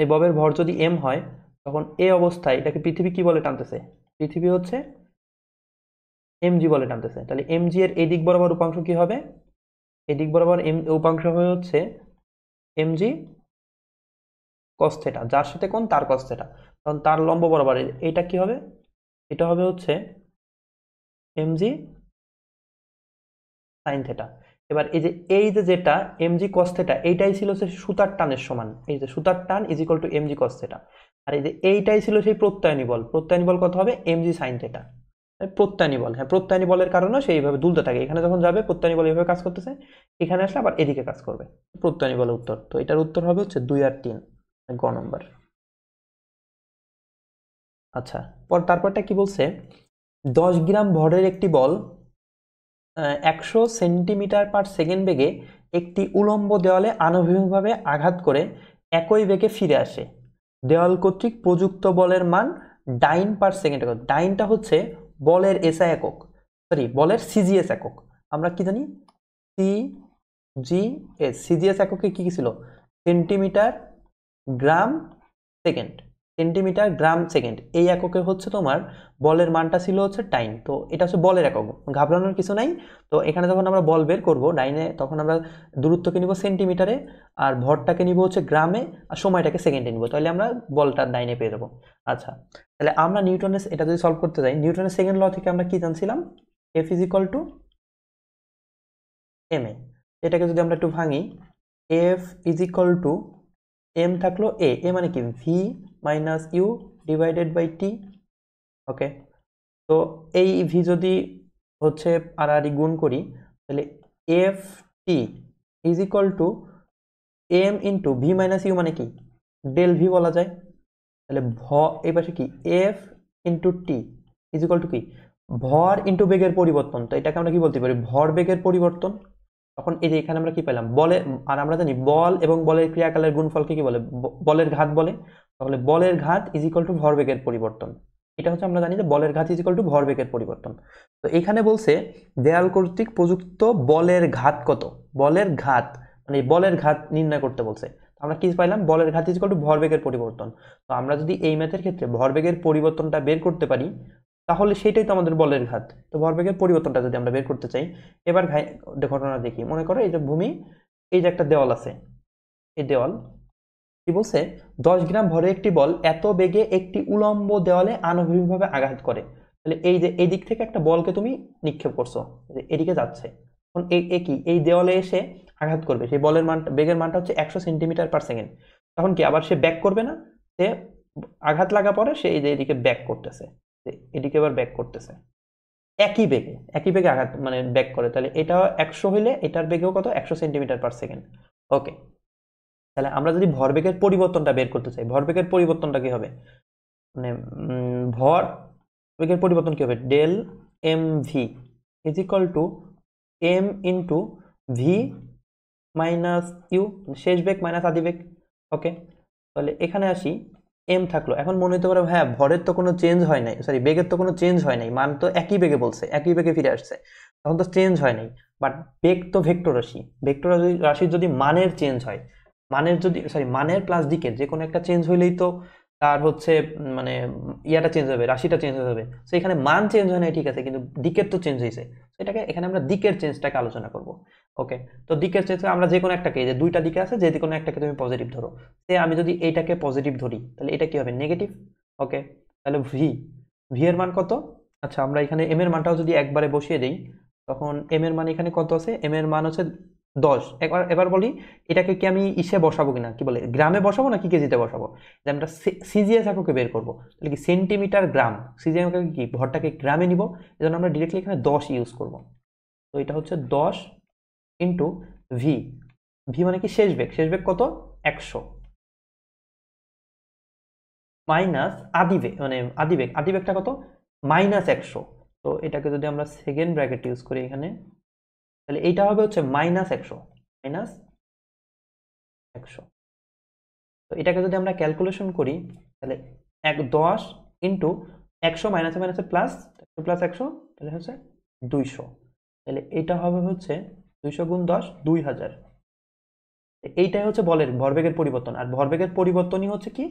এই ববের ভর যদি এম হয়, তখন এই অবস্থায় এটাকে পৃথিবী কি বলে টানতেছে? পৃথিবী হচ্ছে এমজি বলে টানতেছে। তাহলে এমজি এর এই দিক বরাবর উপাংশ কি হবে? এই দিক বরাবর উপাংশ হয়ে হচ্ছে এমজি কস থেটা, যার সাথে কোণ তার কস থেটা, তখন তার লম্ব বরাবর এটা কি হবে? এটা হবে হচ্ছে এমজি সাইন থেটা। এবার এই যে যেটা এমজি কস থেটা, এইটাই ছিল হচ্ছে সুতার টানের সমান। এই যে সুতার টান is equal to MG cos theta. আর এই যে এইটাই ছিল সেই প্রত্যায়নী বল। প্রত্যায়নী বল কত হবে? MG sine theta. প্রত্যায়নী বল, হ্যাঁ, প্রত্যায়নী বলের কারণে সে এইভাবে দুলতে থাকে। এখানে যখন যাবে প্রত্যায়নী বল এইভাবে কাজ করতেছে, এখানে আসলে আবার এদিকে কাজ করবে। প্রত্যায়নী বলের উত্তর। তো এটার উত্তর হবে হচ্ছে 2 আর 3, গ নম্বর। আচ্ছা, তারপরটা কি বলছে? 10 গ্রাম ভরের একটি বল 100 সেন্টিমিটার/সেকেন্ড বেগে একটি উলম্ব দেওয়ালে আনুভূমিকভাবে আঘাত করে একই বেগে ফিরে আসে। দেওয়াল কর্তৃক প্রযুক্ত বলের মান ডাইন পার সেকেন্ড একক। ডাইনটা হচ্ছে বলের এসআই একক, সরি বলের সিজিএস একক। আমরা কি জানি? সিজিএস, সিজিএস এককে কি কি ছিল? সেন্টিমিটার গ্রাম সেকেন্ড। সেন্টিমিটার গ্রাম সেকেন্ড এই এককে হচ্ছে তোমার বলের মানটা ছিল হচ্ছে টাইম। তো এটা হচ্ছে বলের একক, ঘাবড়ানোর কিছু নাই। তো এখানে যখন আমরা বল বের করব ডাইনে, তখন আমরা দূরত্বকে নিব সেন্টিমিটারে, আর ভরটাকে নিব হচ্ছে গ্রামে, আর সময়টাকে সেকেন্ডে নিব, তাহলে আমরা বলটা ডাইনে পেয়ে যাবো। আচ্ছা, তাহলে আমরা নিউটনের এটা যদি সলভ করতে যাই, নিউটনের সেকেন্ড ল থেকে আমরা কি জানছিলাম? F is equal to M A. এটাকে যদি আমরা একটু ভাঙি, F is equal to M থাকলো এ মানে কি? V minus U divided by T. Okay, তো এই ভি যদি হচ্ছে আর গুণ করি, তাহলে F T is equal to M into V minus U মানে কি? ডেল ভি বলা যায়। তাহলে এই পাশে কি? F into T is equal to কি? ভর ইন্টু বেগের পরিবর্তন। তো এটাকে আমরা কি বলতে পারি? ভর বেগের পরিবর্তন। তখন এই যে এখানে আমরা কি পেলাম? বলে, আর আমরা জানি বল এবং বলের ক্রিয়াকালের গুণফলকে কি বলে? বলের ঘাত বলে। তাহলে বলের ঘাত ইজ ইকুয়াল টু ভরবেগের পরিবর্তন। এটা হচ্ছে আমরা জানি যে বলের ঘাত ইজ ইকুয়াল টু ভরবেগের পরিবর্তন। তো এখানে বলছে দেয়াল কর্তৃক প্রযুক্ত বলের ঘাত কত? বলের ঘাত মানে বলের ঘাত নির্ণয় করতে বলছে। আমরা কি পাইলাম? বলের ঘাত ইজ ইকুয়াল টু ভরবেগের পরিবর্তন। তো আমরা যদি এই ম্যাথের ক্ষেত্রে ভরবেগের পরিবর্তনটা বের করতে পারি, তাহলে সেটাই তো আমাদের বলের ঘাত। তো ভরবেগের পরিবর্তনটা যদি আমরা বের করতে চাই, এবার ঘটনা দেখি। মনে করো এই যে ভূমি, এই যে একটা দেওয়াল আছে, এই দেওয়াল কি বলছে? 10 গ্রাম ভরে একটি বল এত বেগে একটি উলম্ব দেওয়ালে আনুভূমিকভাবে আঘাত করে। তাহলে এই যে এই দিক থেকে একটা বলকে তুমি নিক্ষেপ করছো, এদিকে যাচ্ছে, এখন কি এই দেওয়ালে এসে আঘাত করবে, সেই বলের মান বেগের মানটা হচ্ছে 100 সেন্টিমিটার/সেকেন্ড। তখন কি আবার সে ব্যাক করবে না? সে আঘাত লাগা পরে সে এই যে এদিকে ব্যাক করতেছে, এদিকে আবার ব্যাক করতেছে একই বেগে আঘাত মানে ব্যাক করে। তাহলে এটা 100 হইলে এটার বেগেও কত? 100 সেন্টিমিটার/সেকেন্ড। ওকে, তাহলে আমরা যদি ভরবেগের পরিবর্তনটা বের করতে চাই, ভরবেগের পরিবর্তনটা কি হবে? মানে ভর বেগের পরিবর্তন কি হবে? Del M V is equal to M into V minus U, শেষ বেগ মাইনাস আদি বেগ। ওকে, তাহলে এখানে আসি, এম থাকলো। এখন মনে হতে পারে হ্যাঁ ভরের তো কোনো চেঞ্জ হয় নাই, সরি বেগের তো কোনো চেঞ্জ হয় নাই, মান তো একই বেগে বলছে, একই বেগে ফিরে আসছে, তখন তো চেঞ্জ হয় নাই। বাট বেগ তো ভেক্টর রাশি, ভেক্টর রাশির যদি মানের চেঞ্জ হয়, মানের যদি সরি মানের প্লাস দিকের যে কোনো একটা চেঞ্জ হইলেই তো তার হচ্ছে মানে ইয়াটা চেঞ্জ হবে, রাশিটা চেঞ্জ হয়ে যাবে। তো এখানে মান চেঞ্জ হয় না ঠিক আছে, কিন্তু দিকের তো চেঞ্জ হয়েছে, এটাকে এখানে আমরা দিকের চেঞ্জটাকে আলোচনা করব। ওকে, তো দিকের চেঞ্জ আমরা যে কোনো একটাকে, যে দুইটা দিকে আছে যে কোনো একটাকে তুমি পজিটিভ ধরো, সে আমি যদি এইটাকে পজিটিভ ধরি তাহলে এটা কি হবে নেগেটিভ। ওকে, তাহলে ভি, ভি এর মান কত? আচ্ছা আমরা এখানে এম এর মানটাও যদি একবারে বসিয়ে দেই, তখন এম এর মান এখানে কত আছে, এম এর মান হচ্ছে 10। এবার এবার বলি এটাকে কি আমি ইসে বসাবো কিনা, কি বলে গ্রামে বসাবো নাকি কেজিতে বসাবো, যে আমরা সিজিএস এককে বের করবো, তাহলে কি সেন্টিমিটার গ্রাম, সিজিএস এককে কি ভরটাকে গ্রামে নিব, এজন্য আমরা ডিরেক্টলি এখানে 10 ইউজ করব। তো এটা হচ্ছে 10 ইন্টু ভি, ভি মানে কি শেষ বেগ, শেষ বেগ কত 100, মাইনাস আদি বেগ মানে আদি বেগ, আদি বেগটা কত -100। তো এটাকে যদি আমরা সেকেন্ড ব্র্যাকেট ইউজ করি এখানে, তাহলে এইটা হবে হচ্ছে -100, -100। তো এটাকে যদি আমরা ক্যালকুলেশন করি তাহলে 10 ইন্টু 100 মাইনাসে মাইনাসে প্লাস, প্লাস 100, তাহলে হচ্ছে 200। তাহলে এটা হবে হচ্ছে 200 গুণ 10 2000। এইটাই হচ্ছে বলের ভরবেগের পরিবর্তন, আর ভরবেগের পরিবর্তনই হচ্ছে কি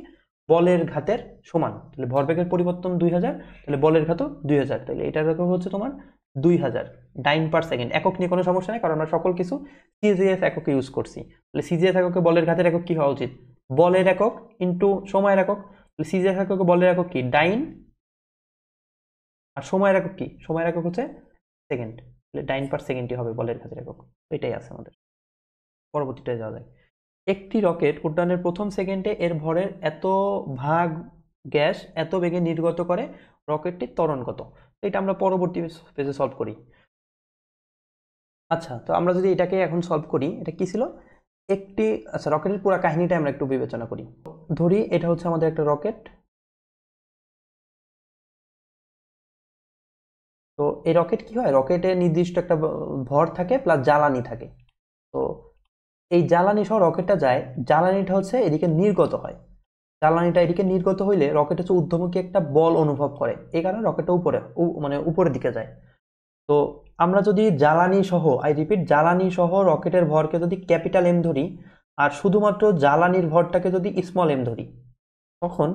বলের ঘাতের সমান। তাহলে ভরবেগের পরিবর্তন 2000, তাহলে বলের ঘাতও 2000, তাহলে এটার একক হচ্ছে তোমার 2000 ডাইন পার সেকেন্ড। একক নিয়ে কোনো সমস্যা নেই, কারণ আমরা সকল কিছু সিজিএস এককে ইউজ করছি। তাহলে সিজিএস এককে বলের ঘাতের একক কি হওয়া উচিত, বলের একক ইন্টু সময়ের একক। তাহলে সিজিএস এককে বলের একক কি ডাইন, আর সময়ের একক কি, সময়ের একক হচ্ছে সেকেন্ড, তাহলে ডাইন পার সেকেন্ডই হবে বলের ঘাতের একক। এটাই আছে আমাদের। পরবর্তীটা যাওয়া যায়। একটি রকেট উড্ডয়নের প্রথম সেকেন্ডে এর ভরের এত ভাগ গ্যাস এত বেগে নির্গত করে, রকেটটির ত্বরণ কত? এটা আমরা পরবর্তী পেজে সলভ করি। আচ্ছা, তো আমরা যদি এটাকে এখন সলভ করি, এটা কি ছিল একটি, আচ্ছা রকেটের পুরো কাহিনীটা আমরা একটু বিবেচনা করি। ধরি এটা হচ্ছে আমাদের একটা রকেট। তো এই রকেট কি হয়, রকেটে নির্দিষ্ট একটা ভর থাকে প্লাস জ্বালানি থাকে। তো এই জ্বালানি সহ রকেটটা যায়, জ্বালানিটা হচ্ছে এদিকে নির্গত হয়, জ্বালানিটা এদিকে নির্গত হইলে রকেট হচ্ছে ঊর্ধ্বমুখী একটা বল অনুভব করে, এই কারণে রকেটটা উপরে মানে উপরের দিকে যায়। তো আমরা যদি জ্বালানি সহ, আই রিপিট জ্বালানি সহ রকেটের ভরকে যদি ক্যাপিটাল এম ধরি, আর শুধুমাত্র জ্বালানির ভরটাকে যদি স্মল এম ধরি, তখন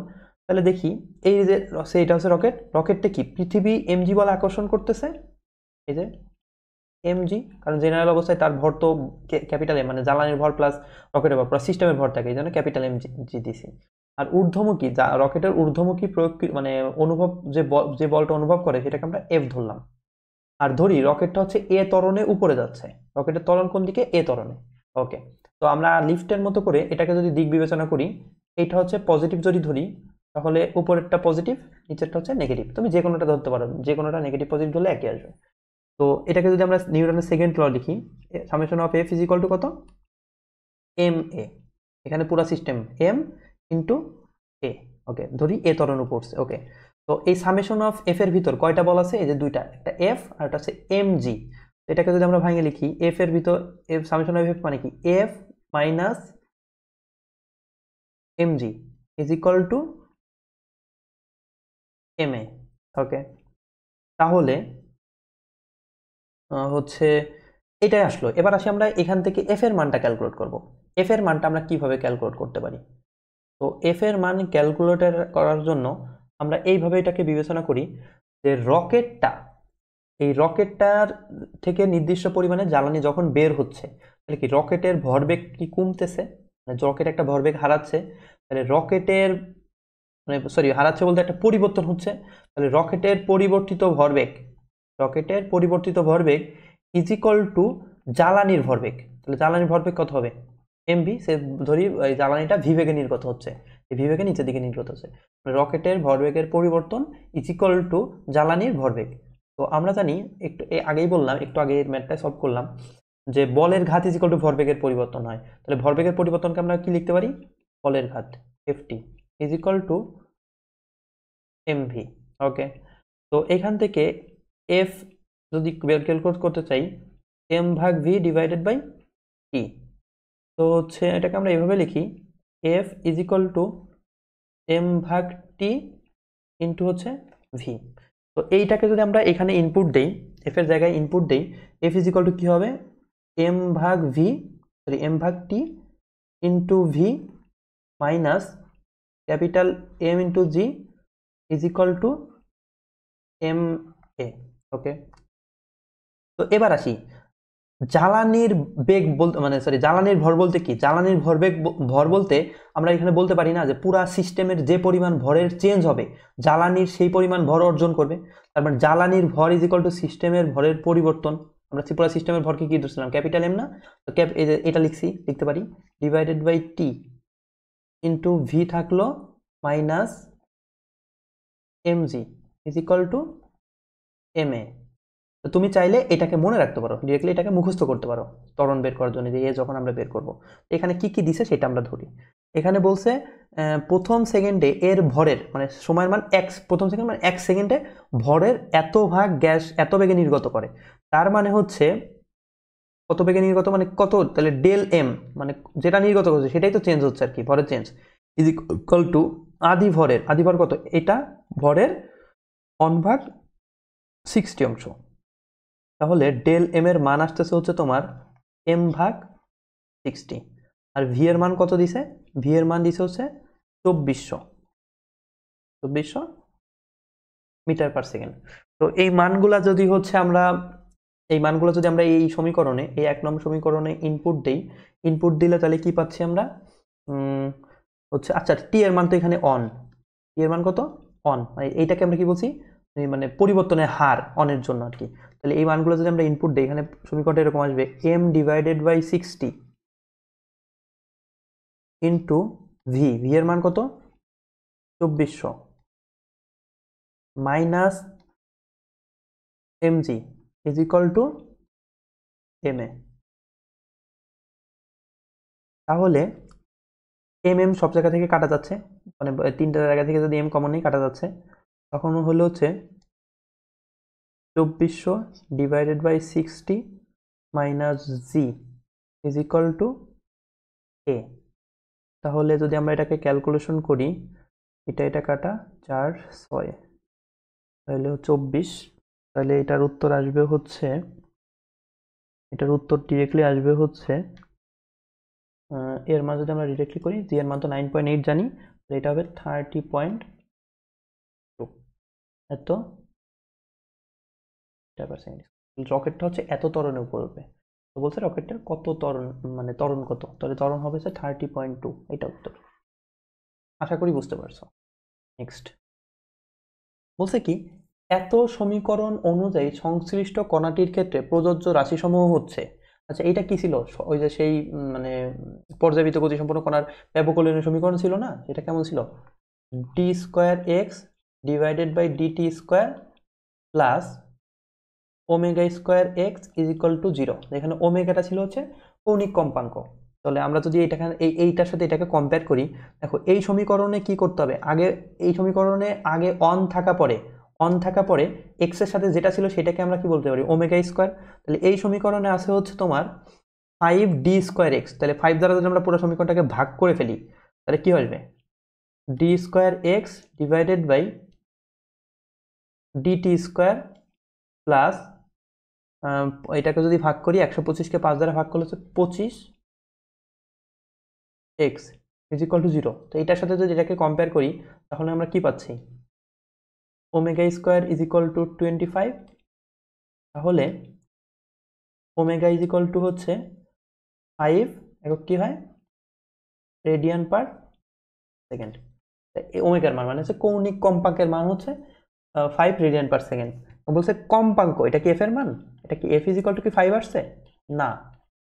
তাহলে দেখি এই যে এটা হচ্ছে রকেট, রকেটটা কি পৃথিবী এমজি বল আকর্ষণ করতেছে, এই যে এমজি, কারণ জেনারেল অবস্থায় তার ভর তো ক্যাপিটাল এম, মানে জ্বালানির ভর প্লাস রকেটের ভর প্লাস সিস্টেমের ভর থাকে, এই জন্য ক্যাপিটাল এম জি দিছি। আর ঊর্ধ্বমুখী রকেটের ঊর্ধ্বমুখী প্রয়োগ মানে অনুভব যে বলটা অনুভব করে সেটাকে আমরা এফ ধরলাম। আর ধরি রকেটটা হচ্ছে এ ত্বরণে উপরে যাচ্ছে, রকেটের ত্বরণ কোন দিকে, এ ত্বরণে। ওকে, তো আমরা লিফটের মতো করে এটাকে যদি দিক বিবেচনা করি, এটা হচ্ছে পজিটিভ যদি ধরি, তাহলে উপরেরটা পজিটিভ, নিচেরটা হচ্ছে নেগেটিভ, তুমি যে কোনোটা ধরতে পারো, যে কোনোটা নেগেটিভ পজিটিভ ধরলে একই আসবে। তো এটাকে যদি আমরা নিউটনের সেকেন্ড ল লিখি, summation of F is equal two কত, এম এ, এখানে পুরো সিস্টেম এম ইন্টু এ। ওকে, ধরি এ ত্বরণ পড়ছে। ওকে, তো এই সামেশন অফ এফ এর ভিতর কয়টা বল আছে, এই যে দুইটা, একটা এফ আর একটা হচ্ছে এম জি। এটাকে যদি আমরা ভাঙে লিখি, এফ এর ভিতর এফ সামেশন অফ এফ মানে কি F minus M G is equal to M A. Okay, তাহলে হচ্ছে এটাই আসলো। এবার আসি আমরা এখান থেকে এফ এর মানটা ক্যালকুলেট করব। এফ এর মানটা আমরা কিভাবে ক্যালকুলেট করতে পারি? তো এফ এর মান ক্যালকুলেটর করার জন্য আমরা এইভাবে এটাকে বিবেচনা করি যে রকেটটা, এই রকেটটার থেকে নির্দিষ্ট পরিমাণে জ্বালানি যখন বের হচ্ছে, তাহলে কি রকেটের ভরবেগ কি কমতেছে, মানে রকেট একটা ভরবেগ হারাচ্ছে, তাহলে রকেটের মানে সরি হারাচ্ছে বলতে একটা পরিবর্তন হচ্ছে, তাহলে রকেটের পরিবর্তিত ভরবেগ, রকেটের পরিবর্তিত ভরবেগ ইজ ইকুয়াল টু জ্বালানির ভরবেগ। তাহলে জ্বালানির ভরবেগ কত হবে এমভি, সে ধরি এই জ্বালানিটা ভি বেগে নির্গত হচ্ছে, এই ভি বেগে নিচের দিকে নির্গত হচ্ছে, রকেটের ভরবেগের পরিবর্তন ইজ ইকুয়াল টু জ্বালানির ভরবেগ। তো আমরা জানি, একটু আগেই বললাম, একটু আগে ম্যাথটা সলভ করলাম, যে বলের ঘাত ইজ ইকুয়াল টু ভরবেগের পরিবর্তন হয়। তাহলে ভরবেগের পরিবর্তনকে আমরা কি লিখতে পারি, বলের ঘাত FT is equal to MV. Okay, তো এখান থেকে এফ যদি ক্যালকুলেট করতে চাই, এম ভাগ ভি ডিভাইডেড বাই টি। তো হচ্ছে এটাকে আমরা এভাবে লিখি, F is equal to M ভাগ টি ইন্টু হচ্ছে ভি। তো এইটাকে যদি আমরা এখানে ইনপুট দেই, এফ এর জায়গায় ইনপুট দেই, এফ ইজ ইকুয়াল টু কি হবে, এম ভাগ ভি, সরি এম ভাগ T into V minus capital M into G is equal to M A. Okay, তো এবার আসি জ্বালানির বেগ বলতে, মানে সরি জ্বালানির ভর বলতে কি, জ্বালানির ভর বলতে আমরা এখানে বলতে পারি না যে পুরা সিস্টেমের যে পরিমাণ ভরের চেঞ্জ হবে জ্বালানির সেই পরিমাণ ভর অর্জন করবে। তার মানে জ্বালানির ভর ইজ ইকুয়াল টু সিস্টেমের ভরের পরিবর্তন। আমরা পুরা সিস্টেমের ভরকে কি ধরছিলাম, ক্যাপিটাল এম না, তো এটা লিখতে পারি divided by T into V থাকলো minus M G is equal to M A. তো তুমি চাইলে এটাকে মনে রাখতে পারো, ডিরেক্টলি এটাকে মুখস্থ করতে পারো ত্বরণ বের করার জন্য, যে এ যখন আমরা বের করব। এখানে কি কি দিছে সেটা আমরা ধরি। এখানে বলছে প্রথম সেকেন্ডে এর ভরের মানে সময়ের মান প্রথম সেকেন্ড মানে 1 সেকেন্ডে ভরের এত ভাগ গ্যাস এত বেগে নির্গত করে। তার মানে হচ্ছে কত বেগে নির্গত মানে কত, তাহলে ডেল এম মানে যেটা নির্গত করছে সেটাই তো চেঞ্জ হচ্ছে আর কি, ভরের চেঞ্জ ইজ ইকুয়াল টু আদি ভর কত, এটা ভরের 1/60 অংশ। তাহলে ডেল এম এর মান আসতেছে হচ্ছে তোমার এম ভাগ 60, আর ভি এর মান কত দিছে, ভি এর মান দিছে হচ্ছে 2400 মিটার পার সেকেন্ড। তো এই মানগুলা যদি হচ্ছে আমরা এই সমীকরণে, এই 1 নম্বর সমীকরণে ইনপুট দিলে তাহলে কি পাচ্ছি আমরা, হচ্ছে আচ্ছা টি এর মান তো এখানে অন, টি এর মান কত অন, মানে এইটাকে আমরা কি বলছি, মানে পরিবর্তনের হার অনের জন্য আর কি। তাহলে এই মানগুলো যদি আমরা ইনপুট দিই, এখানে সমীকরণটা এরকম আসবে M divided by 60 into V, V এর মান কত 2400 minus M G is equal to M A. তাহলে এম এম সব জায়গা থেকে কাটা যাচ্ছে, মানে তিনটা জায়গা থেকে যদি এম কমন নেই কাটা যাচ্ছে, তখন হলো হচ্ছে 2400 divided by 60 minus G is equal to A. তাহলে যদি আমরা এটাকে ক্যালকুলেশন করি, এটা কাটা 4 6 তাহলে 24, তাহলে এটার উত্তর আসবে হচ্ছে, এটার উত্তর ডিরেক্টলি আসবে হচ্ছে এর মান যদি আমরা ডিরেক্টলি করি, জি এর মান তো 9.8 জানি, এটা হবে 30.2 এত পার্সেন্ট। রকেটটা হচ্ছে এত ত্বরণে উপর উঠবে, তো বলছে রকেটটার কত ত্বরণ, মানে ত্বরণ কত, তাহলে ত্বরণ হবে 30.2, এটা উত্তর। আশা করি বুঝতে পারছো। নেক্সট বলছে কি, এত সমীকরণ অনুযায়ী সংশ্লিষ্ট কণাটির ক্ষেত্রে প্রযোজ্য রাশিসমূহ হচ্ছে, আচ্ছা এটা কি ছিল, ওই যে সেই মানে পর্যাবৃত্ত গতিসম্পন্ন কণার ব্যবকলনীয় সমীকরণ ছিল না, এটা কেমন ছিল, D square X divided by DT square plus omega square X is equal to 0, এখানে ওমেগাটা ছিল হচ্ছে কৌণিক কম্পাঙ্ক। তাহলে আমরা যদি এইটার সাথে এটাকে কম্পেয়ার করি, দেখো এই সমীকরণে কি করতে হবে, এই সমীকরণে আগে অন থাকা পরে এক্স এর সাথে যেটা ছিল সেটাকে আমরা কি বলতে পারি, ওমেগা স্কোয়ার। তাহলে এই সমীকরণে আছে হচ্ছে তোমার 5d স্কোয়ার এক্স, তাহলে 5 দ্বারা যদি আমরা পুরো সমীকরণটাকে ভাগ করে ফেলি তাহলে কি আসবে, D square X divided by DT square plus এটাকে যদি ভাগ করি 125কে 5 দ্বারা ভাগ করলে হচ্ছে 25 এক্স ইজ ইকুয়াল টু 0। তো এটার সাথে যদি এটাকে কম্পেয়ার করি তাহলে আমরা কি পাচ্ছি, omega square is equal two 25, তাহলে ওমেগা ইজ ইকুয়াল টু হচ্ছে 5 একক কি হয় রেডিয়ান পার সেকেন্ড। ওমেগার মান মানে হচ্ছে কৌণিক কম্পাঙ্কের মান হচ্ছে 5 রেডিয়ান পার সেকেন্ড। বলছে কম্পাঙ্ক, এটা কি এফ এর মান, এটা কি এফ ইজ ইকুয়াল টু কি 5 আসছে, না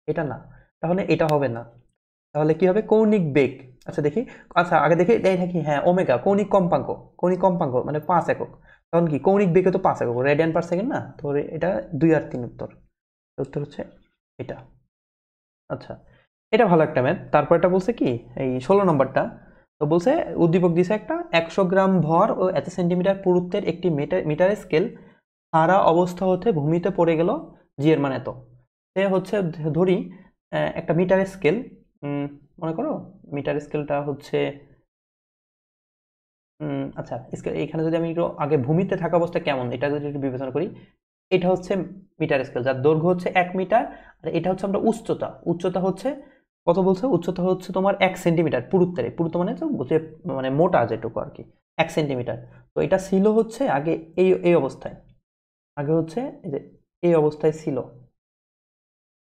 এটা না, তাহলে এটা হবে না, তাহলে কি হবে কৌণিক বেগ। আচ্ছা দেখি, আচ্ছা আগে দেখি দেখি, হ্যাঁ ওমেগা কৌণিক কম্পাঙ্ক মানে 5 একক, তখন কি কৌণিক বেগে তো 5 একক রেডিয়ান পার সেকেন্ড না, তো এটা 2 আর 3 উত্তর, উত্তর হচ্ছে এটা। আচ্ছা এটা ভালো একটা ম্যাথ। তারপর এটা বলছে কি, এই 16 নম্বরটা, তো বলছে উদ্দীপক দিছে একটা 100 গ্রাম ভর ও এত সেন্টিমিটার পুরুত্বের একটি মিটার স্কেল খাড়া অবস্থা হতে ভূমিতে পড়ে গেল, জি এর মান এত। সে হচ্ছে ধরি একটা মিটার স্কেল, মনে করো মিটার স্কেলটা হচ্ছে আচ্ছা, এখানে যদি আমি একটু আগে ভূমিতে থাকা অবস্থা কেমন এটা যদি একটু বিবেচনা করি, এটা হচ্ছে মিটার স্কেল, যার দৈর্ঘ্য হচ্ছে 1 মিটার, আর এটা হচ্ছে আমরা উচ্চতা, উচ্চতা হচ্ছে কত বলছে, উচ্চতা হচ্ছে তোমার 1 সেন্টিমিটার, পুরুত্বের, পুরুত্ব মানে তো যে মানে মোটা যেটুকু আর কি, 1 সেন্টিমিটার। তো এটা ছিল হচ্ছে আগে এই এই অবস্থায়, আগে হচ্ছে এই যে এই অবস্থায় ছিল,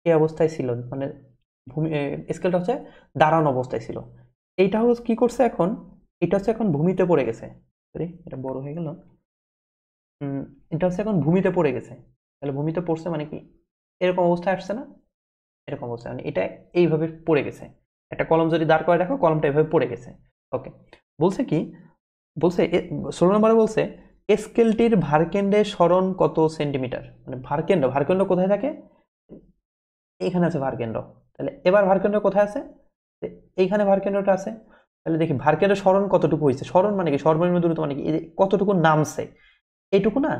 এই অবস্থায় ছিল, মানে ভূমি স্কেলটা হচ্ছে দাঁড়ানো অবস্থায় ছিল। এইটা হচ্ছে কি করছে এখন, এটা হচ্ছে এখন ভূমিতে পড়ে গেছে, সরি এটা বড় হয়ে গেল। উম, এটা হচ্ছে এখন ভূমিতে পড়ে গেছে, তাহলে ভূমিতে পড়ছে মানে কি, এরকম অবস্থায় আসছে না, এরকম অবস্থায় মানে এটা এইভাবে পড়ে গেছে। একটা কলম যদি দাঁড় করে রাখো, কলমটা এইভাবে পড়ে গেছে। ওকে, বলছে কি, বলছে 16 নম্বরে বলছে স্কেলটির ভারকেন্দ্রের সরণ কত সেন্টিমিটার, মানে ভারকেন্দ্র, ভারকেন্দ্র কোথায় থাকে, এইখানে আছে ভারকেন্দ্র। তাহলে এবার ভারকেন্দ্র কোথায় আছে, এইখানে ভারকেন্দ্রটা আছে। তাহলে দেখি ভারকেন্দ্রের সরণ কতটুকু হয়েছে, সরণ মানে কি, সর্বনিম্ন দূরত্ব মানে কি, এই যে কতটুকু নামছে, এইটুকু না।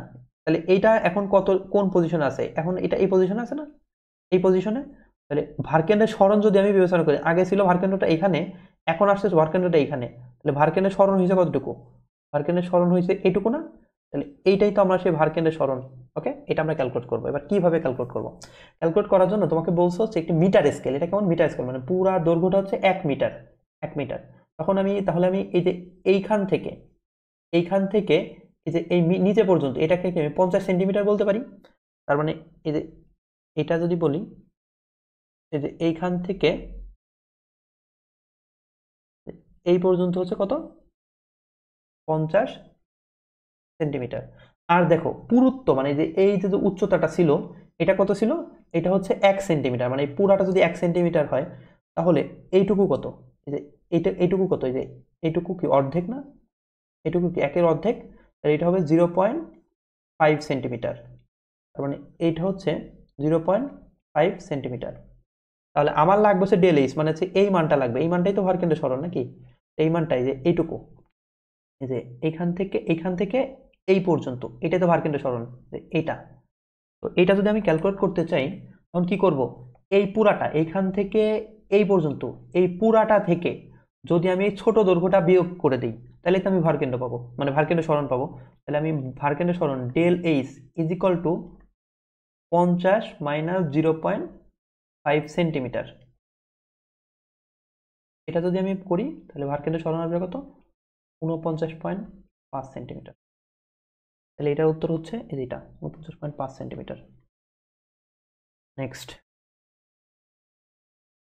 তাহলে এইটা এখন কত, কোন পজিশনে আছে, এখন এটা এই পজিশনে আছে না, এই পজিশনে। তাহলে ভারকেন্দ্রের সরণ যদি আমি বিবেচনা করি, আগে ছিল ভারকেন্দ্রটা এখানে, এখন আসছে ভারকেন্দ্রটা এখানে, তাহলে ভারকেন্দ্রের সরণ হয়েছে কতটুকু, ভারকেন্দ্রের সরণ হয়েছে এইটুকু না। তাহলে এইটাই তো আমরা সেই ভারকেন্দ্রের সরণ। ওকে, এটা আমরা ক্যালকুলেট করবো। এবার কিভাবে ক্যালকুলেট করবো, ক্যালকুলেট করার জন্য তোমাকে বলছো হচ্ছে একটি মিটার স্কেল, এটা কেমন মিটার স্কেল, মানে পুরা দৈর্ঘ্যটা হচ্ছে 1 মিটার, 1 মিটার। তখন আমি তাহলে আমি এই যে এইখান থেকে, এইখান থেকে এই যে এই নিচে পর্যন্ত এটাকে কি আমি 50 সেন্টিমিটার বলতে পারি। তার মানে এই যে এটা যদি বলি, এই যে এইখান থেকে এই পর্যন্ত হচ্ছে কত, 50 সেন্টিমিটার। আর দেখো পুরুত্ব মানে যে এই যে উচ্চতাটা ছিল, এটা কত ছিল, এটা হচ্ছে 1 সেন্টিমিটার, মানে এই পুরাটা যদি 1 সেন্টিমিটার হয়, তাহলে এইটুকু কত, এই যে এইটা এইটুকু কত, এই যে এইটুকু কি অর্ধেক না, এইটুকু কি একের অর্ধেক, তাহলে এটা হবে 0.5 সেন্টিমিটার। তার মানে এইটা হচ্ছে 0.5 সেন্টিমিটার। তাহলে আমার লাগবে হচ্ছে ডেল এইচ, মানে হচ্ছে এই মানটা লাগবে, এই মানটাই তো ভরকেন্দ্র সরণ নাকি, এই মানটাই যে এইটুকু, এই যে এইখান থেকে এই পর্যন্ত, এটাই তো ভরকেন্দ্র সরণ, এইটা। তো এটা যদি আমি ক্যালকুলেট করতে চাই, তখন কি করব, এই পুরাটা এইখান থেকে এই পর্যন্ত, এই পুরাটা থেকে যদি আমি এই ছোট দৈর্ঘ্যটা বিয়োগ করে দিই, তাহলে তো আমি ভরকেন্দ্র পাবো, মানে ভরকেন্দ্র সরণ পাবো। তাহলে আমি ভরকেন্দ্র সরণ del H is equal to 50 - 0.5 centimetre. এটা যদি আমি করি, তাহলে ভারকেন্দ্রের সরণ আসবে কত, 49.5 সেন্টিমিটার। তাহলে এটার উত্তর হচ্ছে এটা 49.5 সেন্টিমিটার। নেক্সট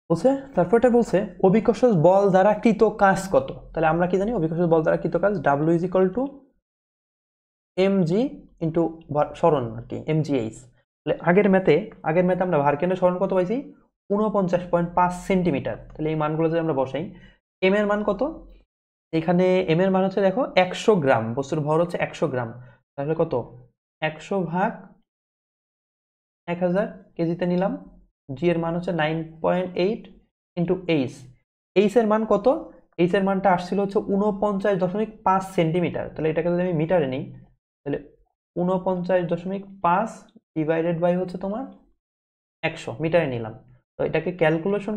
বলছে, তারপরটা বলছে অভিকর্ষজ বল দ্বারা কৃত কাজ কত। তাহলে আমরা কি জানি, অভিকর্ষজ বল দ্বারা কৃত কাজ W is equal to M G into সরণ আর কি, MGH। তাহলে আগের ম্যাথে আমরা ভারকেন্দ্রের সরণ কত পাইছি, 49.5 সেন্টিমিটার। তাহলে এই মানগুলো যদি আমরা বসাই, এম এর মান কত, এখানে এম এর মান হচ্ছে দেখো 100 গ্রাম, বস্তুর ভর হচ্ছে 100 গ্রাম। তাহলে কত, 100/1000 কেজিতে নিলাম। জি এর মান হচ্ছে 9.8 ইন্টু এইচ, এইচ এর মান কত, এইচ এর মানটা আসছিল হচ্ছে 49.5 সেন্টিমিটার। তাহলে এটাকে যদি আমি মিটারে নিই, তাহলে 49.5 ডিভাইডেড বাই হচ্ছে তোমার 100, মিটারে নিলাম। তো এটাকে ক্যালকুলেশন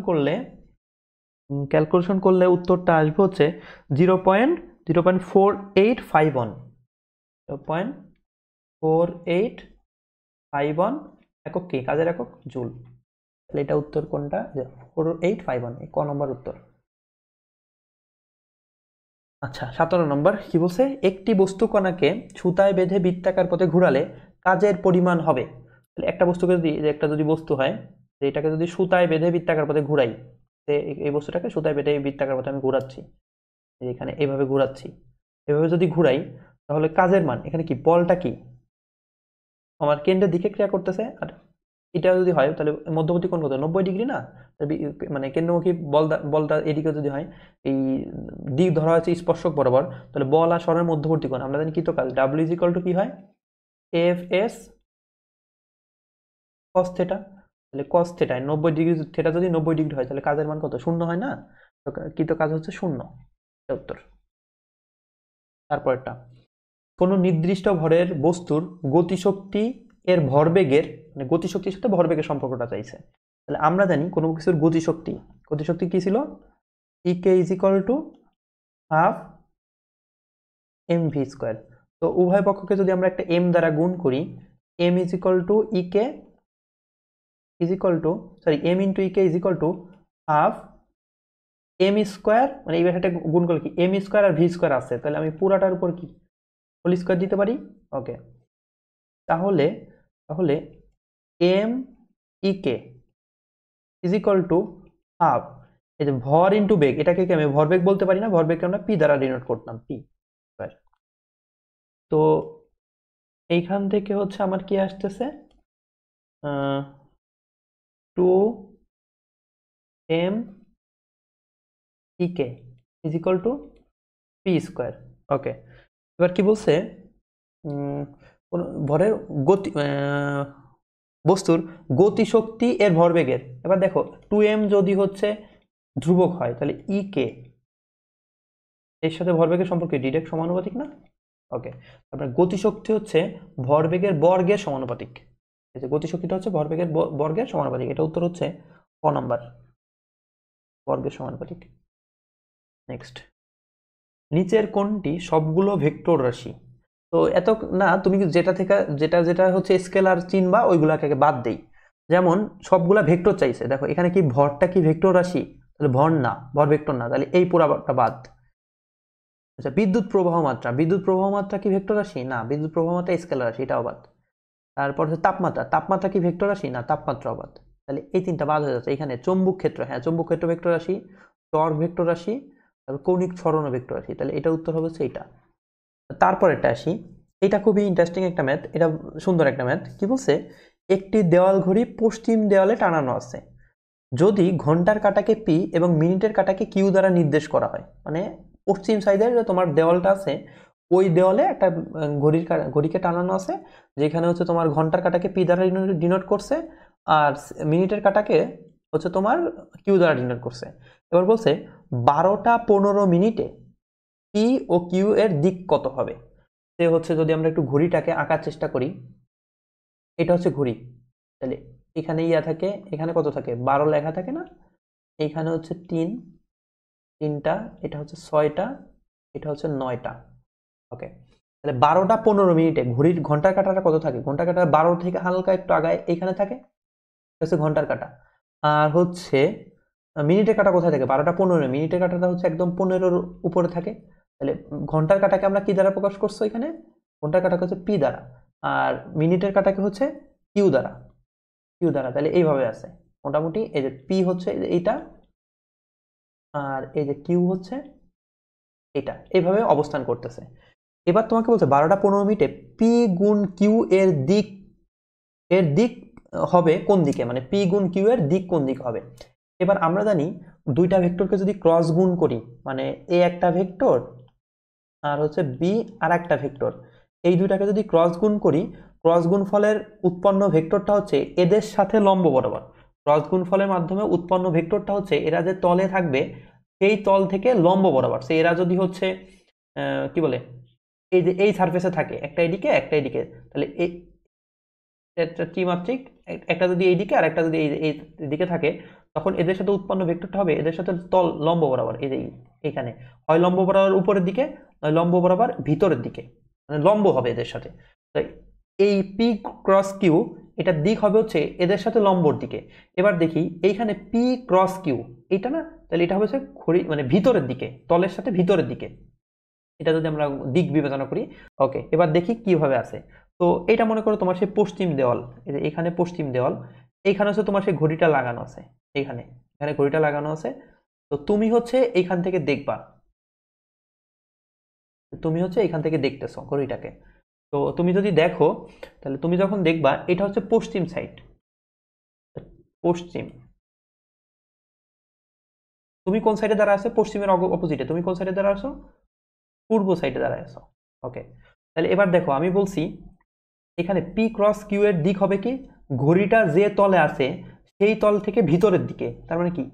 করলে উত্তরটা আসবে হচ্ছে 0.4851, 0.4851 একক কি, কাজের একক জুল। তাহলে এটা উত্তর কোনটা, 4851, এই ক নম্বর উত্তর। আচ্ছা 17 নম্বর কি বলছে, একটি বস্তু কণাকে সুতায় বেঁধে বৃত্তাকার পথে ঘোরালে কাজের পরিমাণ হবে। তাহলে একটা বস্তুকে যদি, একটা যদি বস্তু হয়, এটাকে যদি সুতায় বেঁধে বৃত্তাকার পথে ঘুরাই, এই বস্তুটাকে সুতায় বেঁধে বৃত্তাকার পথে আমি ঘুরাচ্ছি, এখানে এইভাবে ঘুরাচ্ছি, এভাবে যদি ঘুরাই, তাহলে কাজের মান এখানে কি, বলটা কি আমার কেন্দ্রের দিকে ক্রিয়া করতেছে, আর এটা যদি হয় তাহলে মধ্যবর্তী কোণ কত, 90 ডিগ্রি না, মানে কেন্দ্রমুখী বলটা এদিকে যদি হয়, এই দিক ধরা হচ্ছে স্পর্শক বরাবর, তাহলে বল আর সরের মধ্যবর্তী কোণ আমরা জানি কি, তো কাজ ডাব্লিউ ইজ ইকুয়াল টু কি হয়, এফ এস কস থেটা। তাহলে কস থেটায় 90 ডিগ্রি, থেটা যদি 90 ডিগ্রি হয়, তাহলে কাজের মান কত, শূন্য হয় না, তো কি, তো কাজ হচ্ছে শূন্য, উত্তর। তারপরটা, কোনো নির্দিষ্ট ভরের বস্তুর গতিশক্তি এর ভরবেগের, মানে গতিশক্তির সাথে ভরবেগের সম্পর্কটা চাইছে। তাহলে আমরা জানি কোনো কিছুর গতিশক্তি, গতিশক্তি কি ছিল, KE is equal to half M V square. তো উভয় পক্ষকে যদি আমরা একটা এম দ্বারা গুণ করি, M is equal to KE is equal to, sorry, M into KE is equal to half M square, মানে এই ব্যাপারটা গুণ করলে কি এম স্কোয়ার আর ভি স্কোয়ার আছে, তাহলে আমি পুরাটার উপর কি হোল স্কোয়ার দিতে পারি। ওকে, তাহলে তাহলে M KE is equal to half, এই যে ভর ইন্টু বেগ, এটাকে কি আমি ভরবেগ বলতে পারি না, ভরবেগকে আমরা পি দ্বারা ডিনোট করতাম, পি স্কোয়ার। তো এইখান থেকে হচ্ছে আমার কি আসতেছে, 2m KE is equal to P square. Okay, এবার কি বলছে, ভরের গতি, বস্তুর গতিশক্তি এর ভরবেগের। এবার দেখো 2m যদি হচ্ছে ধ্রুবক হয়, তাহলে কে এর সাথে ভরবেগের সম্পর্কে ডিরেক্ট সমানুপাতিক না। ওকে, তারপরে গতিশক্তি হচ্ছে ভরবেগের বর্গের সমানুপাতিক। এই যে গতিশক্তিটা হচ্ছে ভরবেগের বর্গের সমানুপাতিক, এটা উত্তর হচ্ছে ক নাম্বার, বর্গের সমানুপাতিক। নেক্সট, নিচের কোনটি সবগুলো ভেক্টর রাশি? তো এত না, তুমি যেটা থেকে যেটা যেটা হচ্ছে স্কেলার চিনবা ওইগুলাকে বাদ দেই। যেমন সবগুলা ভেক্টর চাইছে, দেখো এখানে কি ভরটা কি ভেক্টর রাশি, তাহলে ভর না, ভর ভেক্টর না, তাহলে এই পুরাটা বাদ। আচ্ছা, বিদ্যুৎ প্রবাহ মাত্রা, বিদ্যুৎ প্রবাহ মাত্রা কি ভেক্টর রাশি? না, বিদ্যুৎ প্রবাহ মাত্রা স্কেলার রাশি, এটাও বাদ। তারপর হচ্ছে তাপমাত্রা, তাপমাত্রা কি ভেক্টর রাশি? না, তাপমাত্রাও বাদ। তাহলে এই তিনটা বাদ হয়ে যাচ্ছে। এখানে চৌম্বক ক্ষেত্র, হ্যাঁ চৌম্বক ক্ষেত্র ভেক্টর রাশি, টর্ক ভেক্টর রাশি, তারপর কৌণিক সরণ ভেক্টর রাশি, তাহলে এটা উত্তর হবে সেইটা। তারপর একটা আসি, এটা খুবই ইন্টারেস্টিং একটা ম্যাথ, এটা সুন্দর একটা ম্যাথ। কি বলছে, একটি দেওয়াল ঘড়ি পশ্চিম দেওয়ালে টানানো আছে, যদি ঘন্টার কাঁটাকে পি এবং মিনিটের কাঁটাকে কিউ দ্বারা নির্দেশ করা হয়, মানে পশ্চিম সাইডের যে তোমার দেওয়ালটা আছে ওই দেওয়ালে একটা ঘড়িকে টানানো আছে, যেখানে হচ্ছে তোমার ঘন্টার কাঁটাকে পি দ্বারা ডিনোট করছে, আর মিনিটের কাঁটাকে হচ্ছে তোমার কিউ দ্বারা ডিনোট করছে। এবার বলছে 12টা 15 মিনিটে পি ও কিউ এর দিক কত হবে। সে হচ্ছে যদি আমরা একটু ঘড়িটাকে আঁকার চেষ্টা করি, এটা হচ্ছে ঘড়ি, তাহলে এখানে ইয়া থাকে, এখানে কত থাকে 12 লেখা থাকে না, এখানে হচ্ছে 3টা, এটা হচ্ছে 6টা, এটা হচ্ছে 9টা। ওকে, তাহলে 12টা 15 মিনিটে ঘড়ির ঘন্টার কাঁটাটা কত থাকে, ঘন্টার কাঁটা 12 থেকে হালকা একটু আগায় এইখানে থাকে, এটা হচ্ছে ঘন্টার কাঁটা। আর হচ্ছে মিনিটের কাঁটা কোথায় থাকে, 12টা 15, মিনিটের কাঁটাটা হচ্ছে একদম 15-র উপরে থাকে। তাহলে ঘন্টার কাঁটাকে আমরা কি দ্বারা প্রকাশ করছো, এখানে ঘন্টার কাঁটাকে হচ্ছে পি দ্বারা, আর মিনিটের কাঁটাকে হচ্ছে কিউ দ্বারা, কিউ দ্বারা। তাহলে এইভাবে আছে মোটামুটি, এই যে পি হচ্ছে এইটা, আর এই যে কিউ হচ্ছে এটা, এইভাবে অবস্থান করতেছে। এবার তোমাকে বলছে 12টা 15 মিনিটে পি গুণ কিউ এর দিক, এর দিক হবে কোন দিকে, মানে পি গুণ কিউ এর দিক কোন দিক হবে। এবার আমরা জানি দুইটা ভেক্টরকে যদি ক্রস গুণ করি, মানে এ একটা ভেক্টর আর হচ্ছে বি আর একটা ভেক্টর, এই দুইটাকে যদি ক্রস গুণ করি, ক্রস গুণফলের উৎপন্ন ভেক্টরটা হচ্ছে এদের সাথে লম্ব বরাবর। ক্রস গুণফলের মাধ্যমে উৎপন্ন ভেক্টরটা হচ্ছে এরা যে তলে থাকবে সেই তল থেকে লম্ব বরাবর, সে এরা যদি হচ্ছে কি বলে, এই যে এই সারফেসে থাকে, একটা এদিকে একটা এদিকে, তাহলে এই ত্রিমাত্রিক, একটা যদি এইদিকে আর একটা যদি এই দিকে থাকে, তখন এদের সাথে উৎপন্ন ভেক্টরটা হবে এদের সাথে তল লম্ব বরাবর, এই যে এখানে হয় লম্ব বরাবর উপরের দিকে, নয় লম্ব বরাবর ভিতরের দিকে, মানে লম্ব হবে এদের সাথে। তাই এই পি ক্রস কিউ এটার দিক হবে হচ্ছে এদের সাথে লম্বর দিকে। এবার দেখি এইখানে পি ক্রস কিউ এইটা না, তাহলে এটা হবে ঘড়ি মানে ভিতরের দিকে, তলের সাথে ভিতরের দিকে, এটা যদি আমরা দিক বিবেচনা করি। ওকে, এবার দেখি কিভাবে আছে। তো এটা মনে করো তোমার সেই পশ্চিম দেওয়াল, এই যে এখানে পশ্চিম দেওয়াল, এইখানে হচ্ছে তোমার সেই ঘড়িটা লাগানো আছে, এখানে এখানে ঘড়িটা লাগানো আছে। তো তুমি হচ্ছে এইখান থেকে দেখবা, তুমি হচ্ছে এখান থেকে দেখতেছো ঘড়িটাকে। তো তুমি যদি দেখো, তাহলে তুমি যখন দেখবা এটা হচ্ছে পশ্চিম সাইড, পশ্চিম, তুমি কোন সাইডে দাঁড়া আছো, পশ্চিমের অপোজিটে তুমি কোন সাইডে দাঁড়া আছো, পূর্ব সাইডে দাঁড়ায় আছো। ওকে, তাহলে এবার দেখো আমি বলছি এখানে পি ক্রস কিউ এর দিক হবে কি, ঘড়িটা যে তলে আছে সেই তল থেকে ভিতরের দিকে, তার মানে কি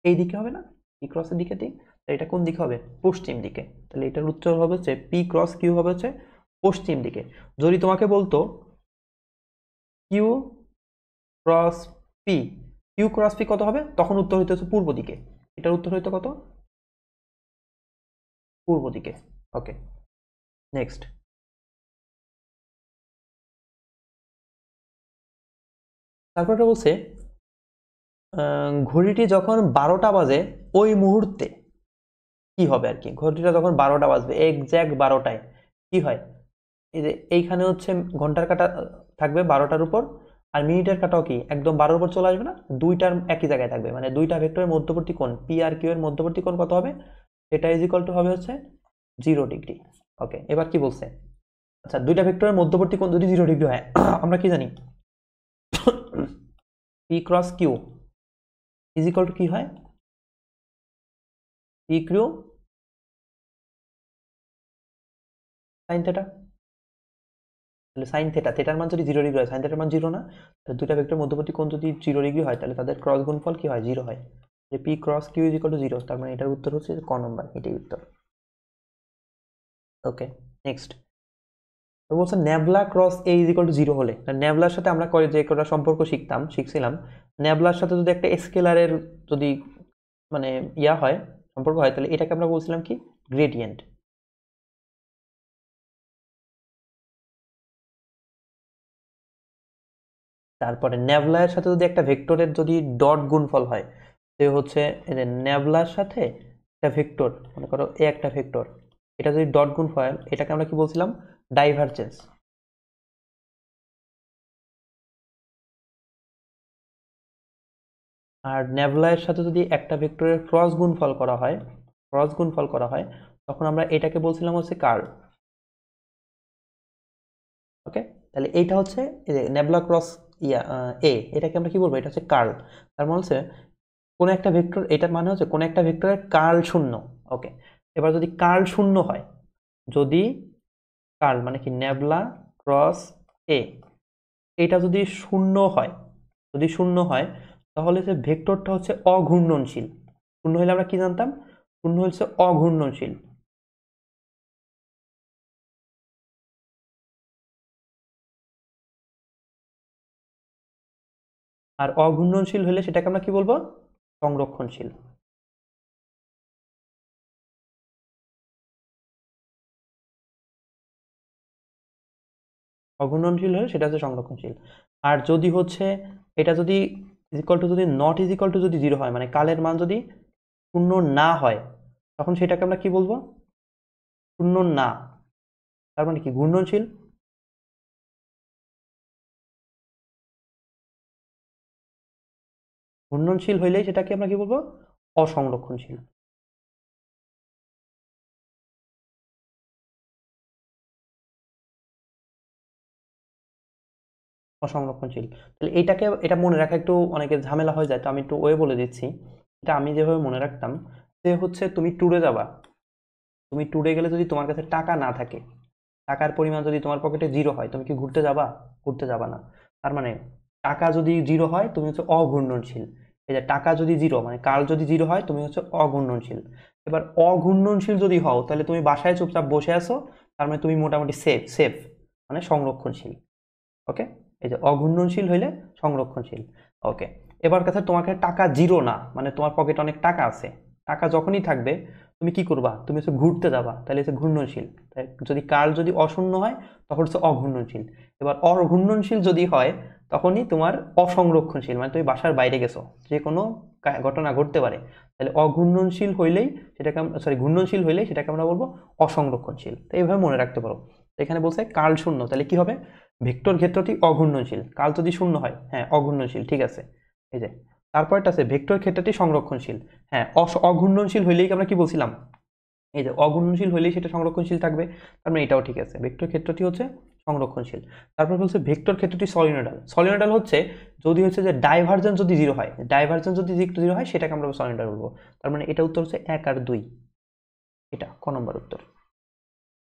এই দিকে হবে না, পি ক্রসের দিকে দিক, এটা কোন দিকে হবে, পশ্চিম দিকে। তাহলে এটার উত্তর হবে হচ্ছে পি ক্রস কিউ হবে হচ্ছে পশ্চিম দিকে। যদি তোমাকে বলতো Q cross P, Q cross P কত হবে, তখন উত্তর হইতে হচ্ছে পূর্ব দিকে, এটার উত্তর হইতো কত, পূর্ব দিকে। ওকে, নেক্সট, তারপরে বলছে ঘড়িটি যখন 12টা বাজে ওই মুহূর্তে কি হবে আর কি। ঘড়িটা যখন 12টা বাজবে, এক্স্যাক্ট 12টায় কি হয়, এই যে এইখানে হচ্ছে ঘন্টার কাঁটা থাকবে 12টার উপর, আর মিনিটের কাঁটাও কি একদম 12-র উপর চলে আসবে না, দুইটার একই জায়গায় থাকবে, মানে দুইটা ভেক্টরের মধ্যবর্তী কোণ পি আর কিউ এর মধ্যবর্তী কোণ কত হবে, এটা ইজ ইকুয়াল টু হবে হচ্ছে 0 ডিগ্রি। ওকে, এবার কি বলছে, আচ্ছা দুইটা ভেক্টরের মধ্যবর্তী কোণ যদি 0 ডিগ্রি হয়, আমরা কি জানি P cross Q is equal to কি হয়, পি কিউ সাইন থেটা। তাহলে সাইন থেটা, থেটার মান যদি 0 ডিগ্রি হয়, সাইন থেটার মান 0 না, তাহলে দুইটা ভেক্টর মধ্যবর্তী কোণ যদি 0 ডিগ্রি হয়, তাহলে তাদের ক্রস গুণফল কি হয়, 0 হয়। যে P cross Q is equal to 0, তার মানে এটার উত্তর হচ্ছে ক নম্বর, এটাই উত্তর। ওকে, নেক্সট, তো বলছে nabla cross A is equal to 0 হলে, ন্যাবলার সাথে আমরা যে কটা সম্পর্ক শিখছিলাম, ন্যাবলার সাথে যদি একটা স্কেলারের যদি মানে ইয়া হয়, সম্পর্ক হয়, তাহলে এটাকে আমরা বলছিলাম কি, গ্রেডিয়েন্ট। তারপরে ন্যাবলার সাথে যদি একটা ভেক্টরের যদি ডট গুণফল হয়, সে হচ্ছে এই যে ন্যাবলার সাথে একটা ভেক্টর, মনে করো এ একটা ভেক্টর, এটা যদি ডট গুণফল হয়, এটাকে আমরা কি বলছিলাম, ডাইভারজেন্স। আর ন্যাবলার সাথে যদি একটা ভেক্টরের ক্রস গুণফল করা হয়, তখন আমরা এটাকে বলছিলাম হচ্ছে কার্ল। ওকে, তাহলে এইটা হচ্ছে নেবলা ক্রস এ, এটাকে আমরা কি বলবো, এটা হচ্ছে কার্ল। তার মানে হচ্ছে কোন একটা ভেক্টর, এটার মানে হচ্ছে কোন একটা ভেক্টরের কার্ল শূন্য। ওকে, এবার যদি কার্ল শূন্য হয়, যদি কার্ল মানে কি নেবলা ক্রস এ, এটা যদি শূন্য হয়, তাহলে সে ভেক্টরটা হচ্ছে অঘূর্ণনশীল। শূন্য হলে আমরা কি জানতাম, শূন্য হচ্ছে অঘূর্ণনশীল। আর অঘূর্ণনশীল হলে সেটাকে আমরা কি বলবো, সংরক্ষণশীল। অঘূর্ণনশীল হলে সেটা হচ্ছে সংরক্ষণশীল। আর যদি হচ্ছে এটা যদি ইজিক্যাল টু, যদি নট ইজিক্যাল টু যদি 0 হয়, মানে কালের মান যদি শূন্য না হয়, তখন সেটাকে আমরা কি বলবো, শূন্য না, তার মানে কি ঘূর্ণনশীল। ঘূর্ণনশীল হইলেই সেটাকে আমরা কি বলবো, অসংরক্ষণশীল। অসংরক্ষণশীল, তাহলে এটা মনে রাখা একটু অনেকের ঝামেলা হয়ে যায়, তো আমি একটু ওয়ে বলে দিচ্ছি। এটা আমি যেভাবে মনে রাখতাম, যে হচ্ছে তুমি ট্যুরে যাবা, তুমি ট্যুরে গেলে যদি তোমার কাছে টাকা না থাকে, টাকার পরিমাণ যদি তোমার পকেটে 0 হয়, তুমি কি ঘুরতে যাবা, ঘুরতে যাবা না। তার মানে টাকা যদি 0 হয়, তুমি হচ্ছে অঘূর্ণনশীল। এই যে টাকা যদি 0, মানে কাল যদি 0 হয়, তুমি হচ্ছে অঘূর্ণনশীল। এবার অঘূর্ণনশীল যদি হও, তাহলে তুমি বাসায় চুপচাপ বসে আছো, তার মানে তুমি মোটামুটি সেফ, মানে সংরক্ষণশীল। ওকে, এই যে অঘূর্ণনশীল হইলে সংরক্ষণশীল। ওকে, এবার কথা, তোমাকে টাকা 0 না, মানে তোমার পকেটে অনেক টাকা আছে, টাকা যখনই থাকবে তুমি কি করবা, তুমি হচ্ছে ঘুরতে যাবা, তাহলে হচ্ছে ঘূর্ণনশীল। যদি কাল যদি অশূন্য হয়, তখন হচ্ছে অঘূর্ণনশীল। এবার অঘূর্ণনশীল যদি হয়, তখনই তোমার অসংরক্ষণশীল, মানে তুমি বাসার বাইরে গেছো, যে কোনো ঘটনা ঘটতে পারে, তাহলে অঘূর্ণনশীল হইলেই সেটাকে, ঘূর্ণনশীল হইলেই সেটাকে আমরা বলবো অসংরক্ষণশীল। তো এইভাবে মনে রাখতে পারো। এখানে বলছে কাল শূন্য, তাহলে কি হবে, ভেক্টর ক্ষেত্রটি অঘূর্ণনশীল, কাল যদি শূন্য হয়, হ্যাঁ অঘূর্ণনশীল, ঠিক আছে। এই যে তারপরটা আছে ভেক্টর ক্ষেত্রটি সংরক্ষণশীল, হ্যাঁ অঘূর্ণনশীল হইলেই আমরা কি বলছিলাম, এই যে অঘূর্ণনশীল হইলেই সেটা সংরক্ষণশীল থাকবে, তার মানে এটাও ঠিক আছে, ভেক্টর ক্ষেত্রটি হচ্ছে সংরক্ষণশীল। তারপর বলছে ভেক্টর ক্ষেত্রটি সলিনয়েডাল। সলিনয়েডাল হচ্ছে যদি হচ্ছে যে ডাইভারজেন্স যদি 0 হয়, ডাইভারজেন্স যদি 0 হয়, সেটাকে আমরা সলিনয়েডাল বলবো। তার মানে এটা উত্তর হচ্ছে 1 আর 2, এটা ক নম্বর উত্তর।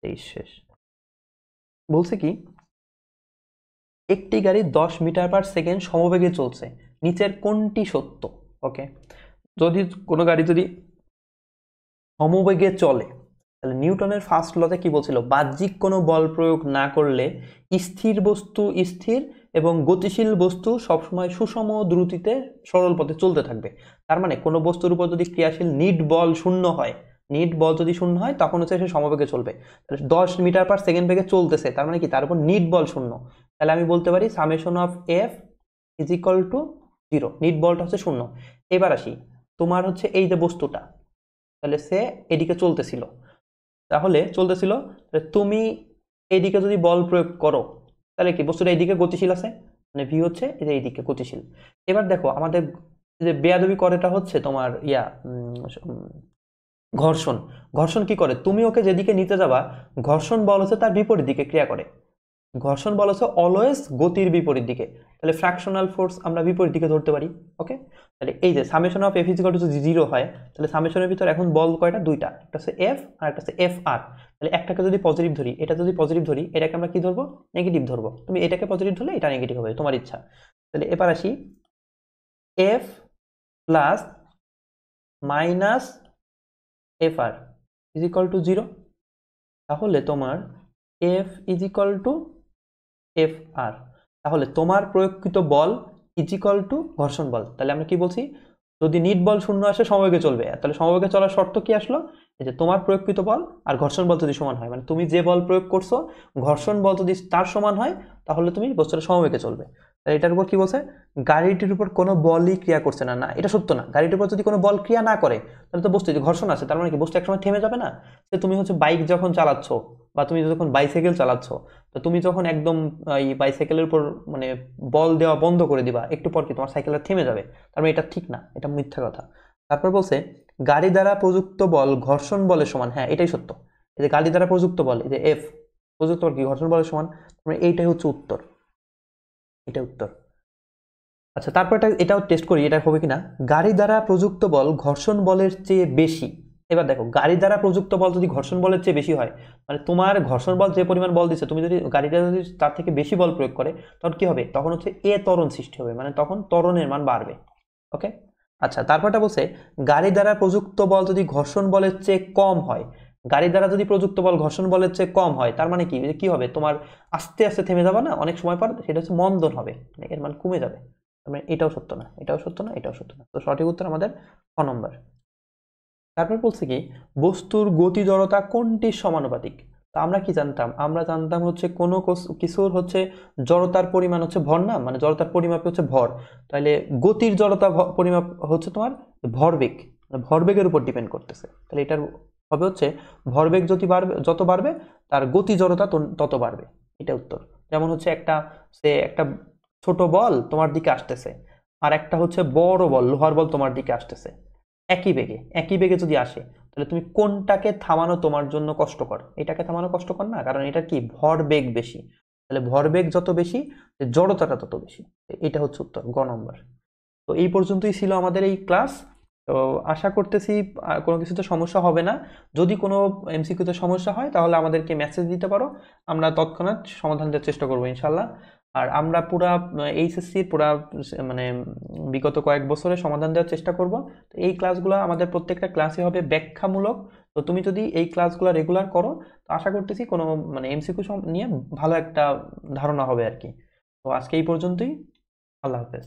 23 শেষ। বলছে কি, একটি গাড়ি 10 মিটার পার সেকেন্ড সমবেগে চলছে, নিচের কোনটি সত্য। ওকে, যদি কোনো গাড়ি যদি সমবেগে চলে, তাহলে নিউটনের ফার্স্ট লতে কি বলছিল, বাহ্যিক কোনো বল প্রয়োগ না করলে স্থির বস্তু স্থির এবং গতিশীল বস্তু সবসময় সুষম দ্রুতিতে সরল পথে চলতে থাকবে। তার মানে কোনো বস্তুর উপর যদি ক্রিয়াশীল নিট বল শূন্য হয়, নিট বল যদি শূন্য হয় তখন হচ্ছে সে সমবেগে চলবে। তাহলে 10 মিটার পার সেকেন্ড বেগে চলতেছে, তার মানে কি তার উপর নিট বল শূন্য। তাহলে আমি বলতে পারি summation of F is equal to 0, net বলটা হচ্ছে শূন্য। এবার আসি, তোমার হচ্ছে এই যে বস্তুটা, তাহলে সে এদিকে চলতেছিল, তাহলে চলতেছিল, তুমি এইদিকে যদি বল প্রয়োগ করো তাহলে কি বস্তুটা এইদিকে গতিশীল আছে, মানে ভি হচ্ছে এই যে এইদিকে গতিশীল। এবার দেখো আমাদের যে বেয়াদবি করেটা হচ্ছে তোমার ঘর্ষণ। ঘর্ষণ কি করে, তুমি ওকে যেদিকে নিতে যাবা ঘর্ষণ বল হচ্ছে তার বিপরীত দিকে ক্রিয়া করে। ঘর্ষণ বল হচ্ছে অলওয়েজ গতির বিপরীত দিকে, তাহলে ফ্র্যাকশনাল ফোর্স আমরা বিপরীত দিকে ধরতে পারি। ওকে, তাহলে এই যে summation of F is equal to 0 হয়, তাহলে সামেশনের ভিতর এখন বল কয়টা, দুইটা, একটা হচ্ছে এফ আর একটা হচ্ছে এফ আর। তাহলে একটাকে যদি পজিটিভ ধরি, এটা যদি পজিটিভ ধরি, এটাকে আমরা কি ধরবো, নেগেটিভ ধরবো। তুমি এটাকে পজিটিভ ধরলে এটা নেগেটিভ হবে, তোমার ইচ্ছা। তাহলে এবার আসি, F plus minus F R is equal to 0, তাহলে তোমার F is equal to F R. তাহলে তোমার প্রয়োগকৃত বল ইজ ইকুয়াল টু ঘর্ষণ বল। তাহলে আমরা কি বলছি, যদি নিট বল শূন্য আসে সমবেগে চলবে, তাহলে সমবেগে চলার শর্ত কি আসলো, এই যে তোমার প্রয়োগকৃত বল আর ঘর্ষণ বল যদি সমান হয়, মানে তুমি যে বল প্রয়োগ করছো ঘর্ষণ বল যদি তার সমান হয় তাহলে তুমি বস্তুটা সমবেগে চলবে। তাহলে এটার উপর কি বলছে, গাড়িটির উপর কোনো বলই ক্রিয়া করছে না, না এটা সত্য না। গাড়িটির উপর যদি কোনো বল ক্রিয়া না করে তাহলে তো বস্তু যে ঘর্ষণ আছে, তার মানে কি বস্তু একসময় থেমে যাবে না। তুমি হচ্ছে বাইক যখন চালাচ্ছ বা তুমি যখন বাইসাইকেল চালাচ্ছ, তো তুমি যখন একদম এই বাইসাইকেলের উপর মানে বল দেওয়া বন্ধ করে দিবা, একটু পর কি তোমার সাইকেলটা থেমে যাবে, তার মানে এটা ঠিক না, এটা মিথ্যা কথা। তারপর বলছে গাড়ি দ্বারা প্রযুক্ত বল ঘর্ষণ বলের সমান, হ্যাঁ এটাই সত্য। এই যে গাড়ি দ্বারা প্রযুক্ত বল, এই যে এফ প্রযুক্ত বল কি ঘর্ষণ বলের সমান, মানে এইটাই হচ্ছে উত্তর, এটা উত্তর। আচ্ছা তারপর এটাও টেস্ট করি, এটা হবে কিনা। গাড়ি দ্বারা প্রযুক্ত বল ঘর্ষণ বলের চেয়ে বেশি। এবার দেখো গাড়ি দ্বারা প্রযুক্ত বল যদি ঘর্ষণ বলের চেয়ে বেশি হয়, মানে তোমার ঘর্ষণ বল যে পরিমাণ বল দিচ্ছে, তুমি যদি গাড়িটা যদি তার থেকে বেশি বল প্রয়োগ করে, তখন কি হবে, তখন হচ্ছে এ ত্বরণ সৃষ্টি হবে, মানে তখন ত্বরণের মান বাড়বে। ওকে, আচ্ছা তারপরটা বলছে গাড়ি দ্বারা প্রযুক্ত বল যদি ঘর্ষণ বলের চেয়ে কম হয়। গাড়ি দ্বারা যদি প্রযুক্ত বল ঘর্ষণ বলের চেয়ে কম হয়, তার মানে কি, কি হবে, তোমার আস্তে আস্তে থেমে যাবে না অনেক সময় পর, সেটা হচ্ছে মন্দন হবে, মানে এর মান কমে যাবে। মানে এটাও সত্য না, এটাও সত্য না, এটাও সত্য না। তো সঠিক উত্তর আমাদের ক নম্বর। তারপর বলছে কি, বস্তুর গতি জড়তা কোনটির সমানুপাতিক। তো আমরা কি জানতাম, আমরা জানতাম হচ্ছে কোনো কিছুর হচ্ছে জড়তার পরিমাণ হচ্ছে ভর, না মানে জড়তার পরিমাপ হচ্ছে ভর। তাহলে গতির জড়তা পরিমাপ হচ্ছে তোমার ভরবেগ, মানে ভরবেগের উপর ডিপেন্ড করতেছে। তাহলে এটার হবে হচ্ছে ভরবেগ যত বাড়বে তার গতি জড়তা তত বাড়বে, এটা উত্তর। যেমন হচ্ছে একটা ছোট বল তোমার দিকে আসতেছে, আর একটা হচ্ছে বড় বল লোহার বল তোমার দিকে আসতেছে, একই বেগে যদি আসে, তাহলে তুমি কোনটাকে থামানো তোমার জন্য কষ্টকর, এটাকে থামানো কষ্টকর না, কারণ এটা কি ভরবেগ বেশি। তাহলে ভরবেগ যত বেশি জড়তাটা তত বেশি, এটা হচ্ছে উত্তর গ নম্বর। তো এই পর্যন্তই ছিল আমাদের এই ক্লাস। তো আশা করতেছি কোনো কিছুতে সমস্যা হবে না। যদি কোনো এমসিকিউতে সমস্যা হয় তাহলে আমাদেরকে মেসেজ দিতে পারো, আমরা তৎক্ষণাৎ সমাধান দেওয়ার চেষ্টা করবো ইনশাল্লাহ। আর আমরা পুরা এইচএসসির পুরা মানে বিগত কয়েক বছরের সমাধান দেওয়ার চেষ্টা করব। তো এই ক্লাসগুলো আমাদের প্রত্যেকটা ক্লাসই হবে ব্যাখ্যামূলক। তো তুমি যদি এই ক্লাসগুলো রেগুলার করো তো আশা করতেছি কোনো মানে এমসিকিউ নিয়ে ভালো একটা ধারণা হবে আর কি। তো আজকে এই পর্যন্তই, আল্লাহ হাফেজ।